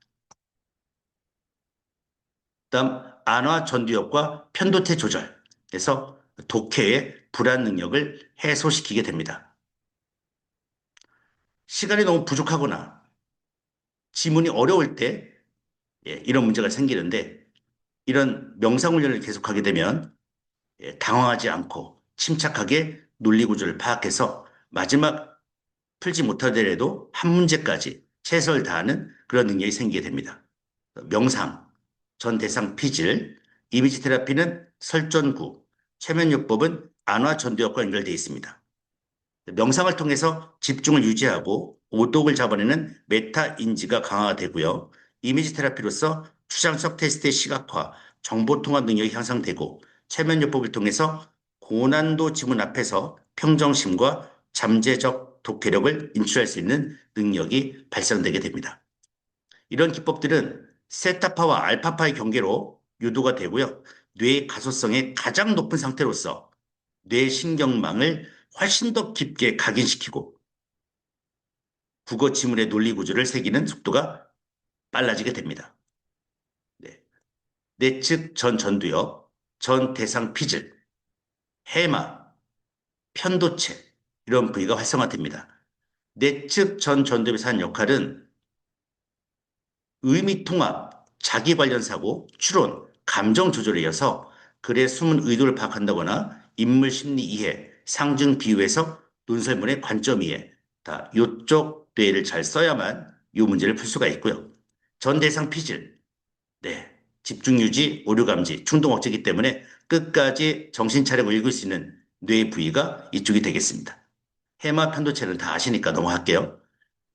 그다음 안화 전두엽과 편도체 조절에서 독해의 불안 능력을 해소시키게 됩니다. 시간이 너무 부족하거나 지문이 어려울 때 이런 문제가 생기는데 이런 명상훈련을 계속하게 되면 당황하지 않고 침착하게 논리구조를 파악해서 마지막 풀지 못하더라도 한 문제까지 최선을 다하는 그런 능력이 생기게 됩니다. 명상, 전 대상 피질, 이미지 테라피는 설전구, 최면요법은 안화 전두엽과 연결되어 있습니다. 명상을 통해서 집중을 유지하고 오독을 잡아내는 메타 인지가 강화가 되고요. 이미지 테라피로서 추상적 테스트의 시각화, 정보 통합 능력이 향상되고 최면요법을 통해서 고난도 지문 앞에서 평정심과 잠재적 독해력을 인출할 수 있는 능력이 발생되게 됩니다. 이런 기법들은 세타파와 알파파의 경계로 유도가 되고요. 뇌의 가소성의 가장 높은 상태로서 뇌 신경망을 훨씬 더 깊게 각인시키고 국어 지문의 논리 구조를 새기는 속도가 빨라지게 됩니다. 네. 내측 전 전두엽, 전 대상 피질, 해마, 편도체 이런 부위가 활성화됩니다. 내측 전 전두엽에서 하는 역할은 의미 통합, 자기 관련 사고, 추론, 감정 조절에 이어서 글의 숨은 의도를 파악한다거나 인물 심리 이해, 상징 비유에서 논설문의 관점 이해, 다 요쪽 뇌를 잘 써야만 이 문제를 풀 수가 있고요. 전 대상 피질, 네, 집중 유지, 오류 감지, 충동 억제이기 때문에 끝까지 정신 차리고 읽을 수 있는 뇌 부위가 이쪽이 되겠습니다. 해마 편도체는 다 아시니까 넘어갈게요.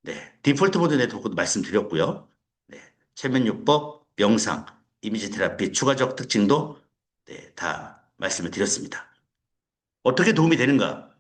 네, 디폴트 모드 네트워크도 말씀드렸고요. 네, 최면요법, 명상, 이미지 테라피 추가적 특징도 네, 다 말씀을 드렸습니다. 어떻게 도움이 되는가?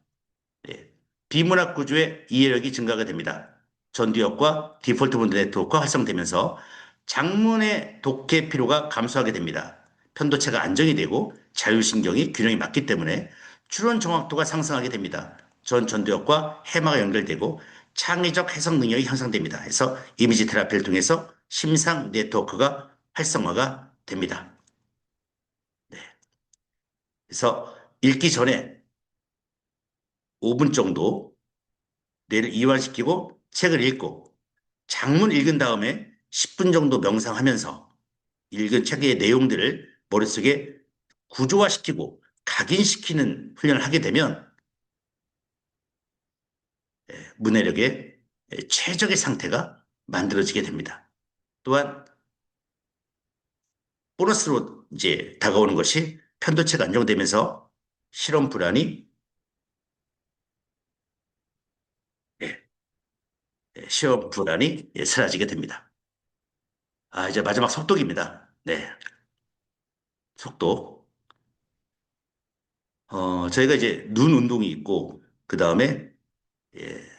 네, 비문학 구조의 이해력이 증가가 됩니다. 전두엽과 디폴트 모드 네트워크가 활성되면서 장문의 독해 피로가 감소하게 됩니다. 편도체가 안정이 되고 자율신경이 균형이 맞기 때문에 추론 정확도가 상승하게 됩니다. 전 전두엽과 해마가 연결되고 창의적 해석 능력이 향상됩니다. 그래서 이미지 테라피를 통해서 심상 네트워크가 활성화가 됩니다. 네. 그래서 읽기 전에 5분 정도 뇌를 이완시키고 책을 읽고 장문 읽은 다음에 10분 정도 명상하면서 읽은 책의 내용들을 머릿속에 구조화시키고 각인시키는 훈련을 하게 되면 문해력의 최적의 상태가 만들어지게 됩니다. 또한 보너스로 이제 다가오는 것이 편도체가 안정되면서 실험 불안이 예, 시험 불안이 사라지게 됩니다. 아, 이제 마지막 속독입니다. 네, 속독. 저희가 이제 눈 운동이 있고 그 다음에 예,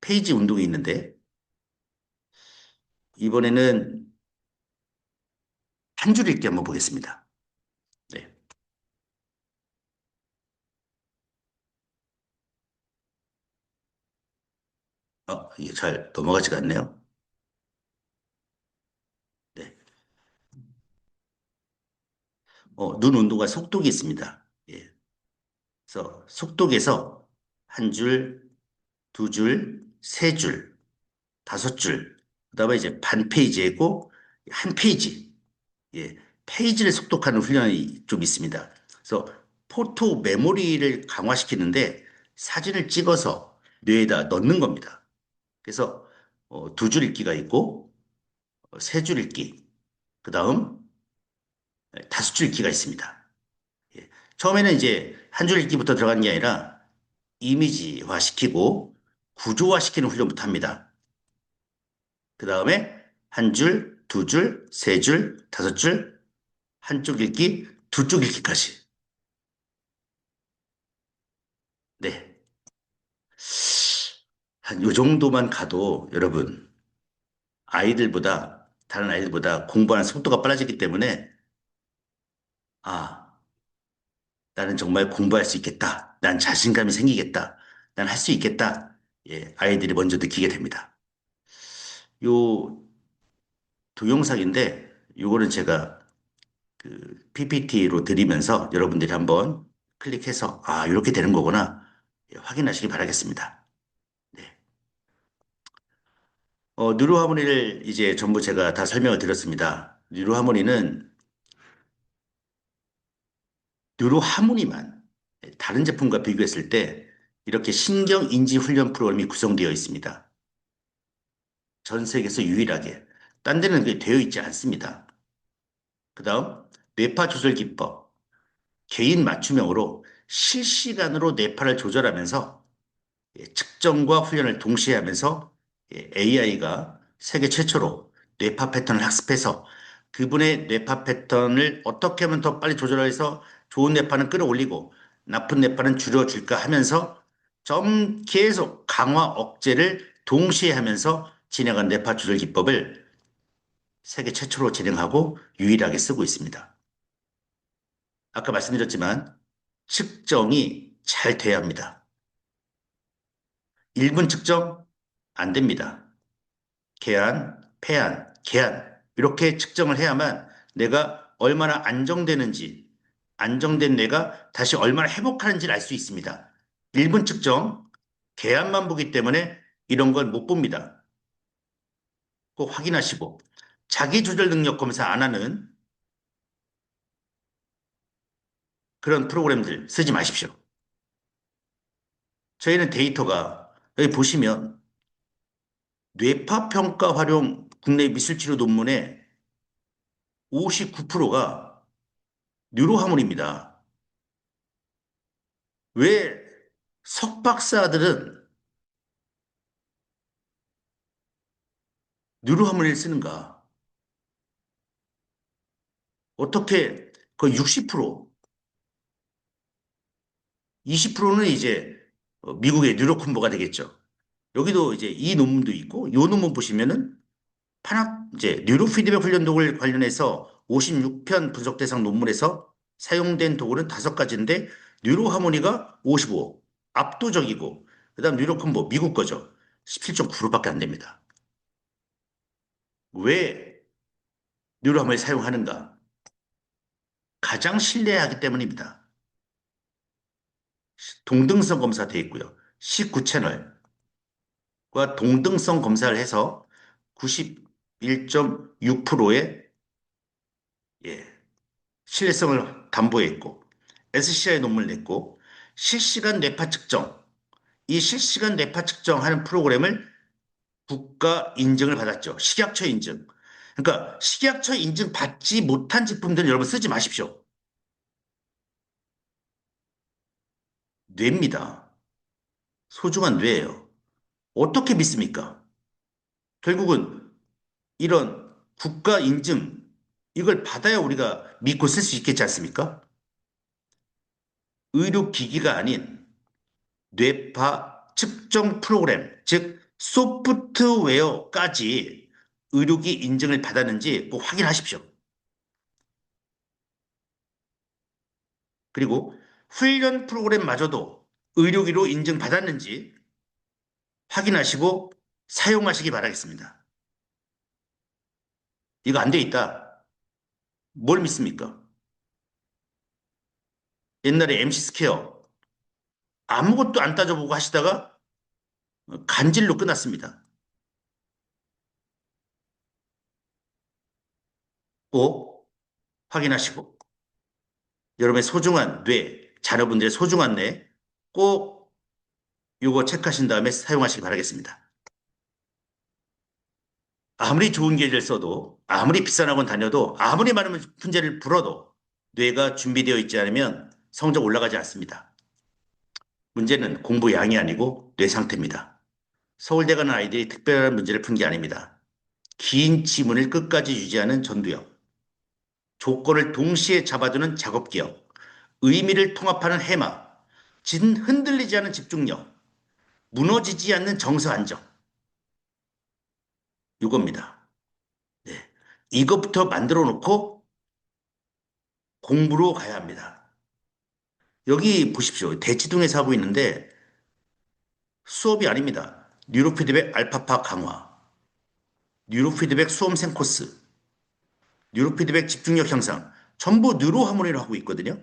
페이지 운동이 있는데 이번에는 한 줄 읽기 한번 보겠습니다. 네. 이게 잘 넘어가지가 않네요. 네. 눈 운동과 속독이 있습니다. 예. 그래서 속독에서 한 줄, 두 줄, 세 줄, 다섯 줄, 그다음에 이제 반 페이지이고 한 페이지, 예, 페이지를 속독하는 훈련이 좀 있습니다. 그래서 포토 메모리를 강화시키는데 사진을 찍어서 뇌에다 넣는 겁니다. 그래서 두 줄 읽기가 있고 세 줄 읽기, 그다음 다섯 줄 읽기가 있습니다. 예. 처음에는 이제 한 줄 읽기부터 들어가는 게 아니라 이미지화 시키고 구조화 시키는 훈련부터 합니다. 그 다음에 한 줄, 두 줄, 세 줄, 다섯 줄, 한쪽 읽기, 두 쪽 읽기까지. 네. 한 요 정도만 가도 여러분, 다른 아이들보다 공부하는 속도가 빨라지기 때문에, 아, 나는 정말 공부할 수 있겠다. 난 자신감이 생기겠다. 난 할 수 있겠다. 예, 아이들이 먼저 느끼게 됩니다. 요 동영상인데, 요거는 제가 그 PPT로 드리면서 여러분들이 한번 클릭해서 아, 이렇게 되는 거구나 예, 확인하시기 바라겠습니다. 네. 뉴로하모니를 이제 전부 제가 다 설명을 드렸습니다. 뉴로하모니는 뉴로하모니만 다른 제품과 비교했을 때 이렇게 신경인지 훈련 프로그램이 구성되어 있습니다. 전 세계에서 유일하게. 딴 데는 그게 되어 있지 않습니다. 그 다음, 뇌파 조절 기법. 개인 맞춤형으로 실시간으로 뇌파를 조절하면서 측정과 훈련을 동시에 하면서 AI가 세계 최초로 뇌파 패턴을 학습해서 그분의 뇌파 패턴을 어떻게 하면 더 빨리 조절해서 좋은 뇌파는 끌어올리고 나쁜 뇌파는 줄여줄까 하면서 좀 계속 강화 억제를 동시에 하면서 진행한 뇌파 조절 기법을 세계 최초로 진행하고 유일하게 쓰고 있습니다. 아까 말씀드렸지만 측정이 잘 돼야 합니다. 1분 측정 안 됩니다. 개안, 폐안, 개안 이렇게 측정을 해야만 내가 얼마나 안정된 뇌가 다시 얼마나 회복하는지를 알 수 있습니다. 1분 측정, 개안만 보기 때문에 이런 건 못 봅니다. 꼭 확인하시고 자기조절 능력 검사 안 하는 그런 프로그램들 쓰지 마십시오. 저희는 데이터가 여기 보시면 뇌파 평가 활용 국내 미술치료 논문의 59%가 뉴로하모니입니다. 왜 석박사들은 뉴로하모니를 쓰는가? 어떻게 그 60%, 20%는 이제 미국의 뉴로콤보가 되겠죠. 여기도 이제 이 논문도 있고, 이 논문 보시면은 이제 뉴로 피드백 훈련 도구를 관련해서 56편 분석 대상 논문에서 사용된 도구는 5가지인데 뉴로 하모니가 55, 압도적이고 그다음 뉴로콤보 미국 거죠. 17.9%밖에 안 됩니다. 왜 뉴로 하모니 사용하는가? 가장 신뢰하기 때문입니다. 동등성 검사 돼 있고요. 19채널과 동등성 검사를 해서 91.6%의 신뢰성을 담보했고 SCI 논문을 냈고 실시간 뇌파 측정 이 실시간 뇌파 측정하는 프로그램을 국가 인증을 받았죠. 식약처 인증. 그러니까 식약처 인증 받지 못한 제품들은 여러분 쓰지 마십시오. 뇌입니다. 소중한 뇌예요. 어떻게 믿습니까? 결국은 이런 국가 인증 이걸 받아야 우리가 믿고 쓸 수 있겠지 않습니까? 의료기기가 아닌 뇌파 측정 프로그램, 즉 소프트웨어까지 의료기 인증을 받았는지 꼭 확인하십시오. 그리고 훈련 프로그램마저도 의료기로 인증받았는지 확인하시고 사용하시기 바라겠습니다. 이거 안 돼 있다. 뭘 믿습니까? 옛날에 MC 스퀘어 아무것도 안 따져보고 하시다가 간질로 끝났습니다. 꼭 확인하시고 여러분의 소중한 뇌, 자녀분들의 소중한 뇌 꼭 이거 체크하신 다음에 사용하시기 바라겠습니다. 아무리 좋은 계를 써도 아무리 비싼 학원 다녀도 아무리 많은 문제를 풀어도 뇌가 준비되어 있지 않으면 성적 올라가지 않습니다. 문제는 공부 양이 아니고 뇌 상태입니다. 서울대 가는 아이들이 특별한 문제를 푼 게 아닙니다. 긴 지문을 끝까지 유지하는 전두엽, 조건을 동시에 잡아두는 작업기억, 의미를 통합하는 해마, 흔들리지 않은 집중력, 무너지지 않는 정서 안정. 이겁니다. 네. 이것부터 만들어 놓고 공부로 가야 합니다. 여기 보십시오. 대치동에서 하고 있는데 수업이 아닙니다. 뉴로피드백 알파파 강화, 뉴로피드백 수험생 코스, 뉴로피드백 집중력 향상, 전부 뉴로하모니를 하고 있거든요.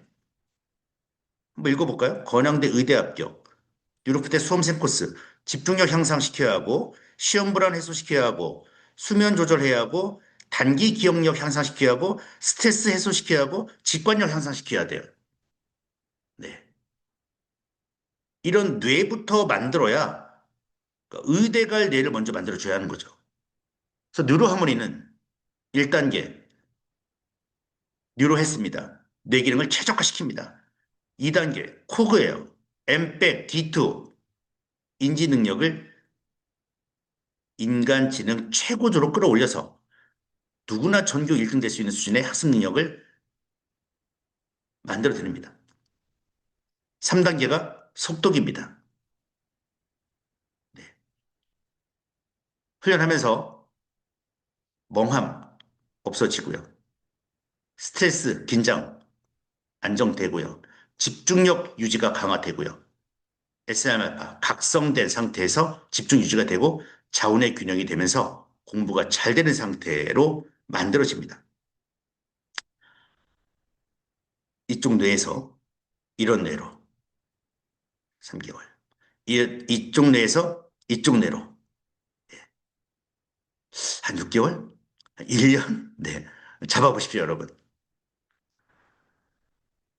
한번 읽어볼까요? 건양대 의대 합격, 뉴로피드백 수험생 코스, 집중력 향상시켜야 하고, 시험 불안 해소시켜야 하고, 수면 조절해야 하고, 단기 기억력 향상시켜야 하고, 스트레스 해소시켜야 하고, 직관력 향상시켜야 돼요. 네. 이런 뇌부터 만들어야 그러니까 의대 갈 뇌를 먼저 만들어줘야 하는 거죠. 그래서 뉴로하모니는 1단계 뉴로했습니다. 뇌 기능을 최적화시킵니다. 2단계 코그예요. 엠백, D2 인지 능력을 인간 지능 최고조로 끌어올려서 누구나 전교 1등 될 수 있는 수준의 학습 능력을 만들어 드립니다. 3단계가 속독입니다. 네. 훈련하면서 멍함 없어지고요. 스트레스, 긴장 안정되고요. 집중력 유지가 강화되고요. SMR파 각성된 상태에서 집중 유지가 되고 자운의 균형이 되면서 공부가 잘 되는 상태로 만들어집니다. 이쪽 뇌에서 이런 뇌로 3개월. 이쪽 뇌에서 이쪽 뇌로 한 6개월? 1년? 네. 잡아보십시오, 여러분.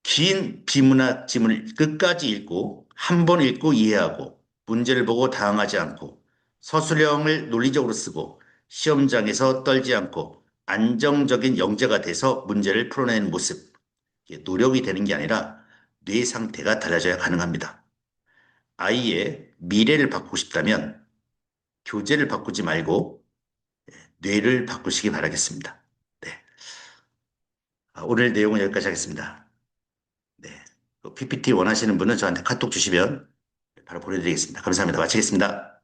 긴 비문학 지문을 끝까지 읽고 한 번 읽고 이해하고 문제를 보고 당황하지 않고 서술형을 논리적으로 쓰고 시험장에서 떨지 않고 안정적인 영재가 돼서 문제를 풀어내는 모습. 이게 노력이 되는 게 아니라 뇌 상태가 달라져야 가능합니다. 아이의 미래를 바꾸고 싶다면 교재를 바꾸지 말고 뇌를 바꾸시기 바라겠습니다. 네. 오늘 내용은 여기까지 하겠습니다. 네. PPT 원하시는 분은 저한테 카톡 주시면 바로 보내드리겠습니다. 감사합니다. 마치겠습니다.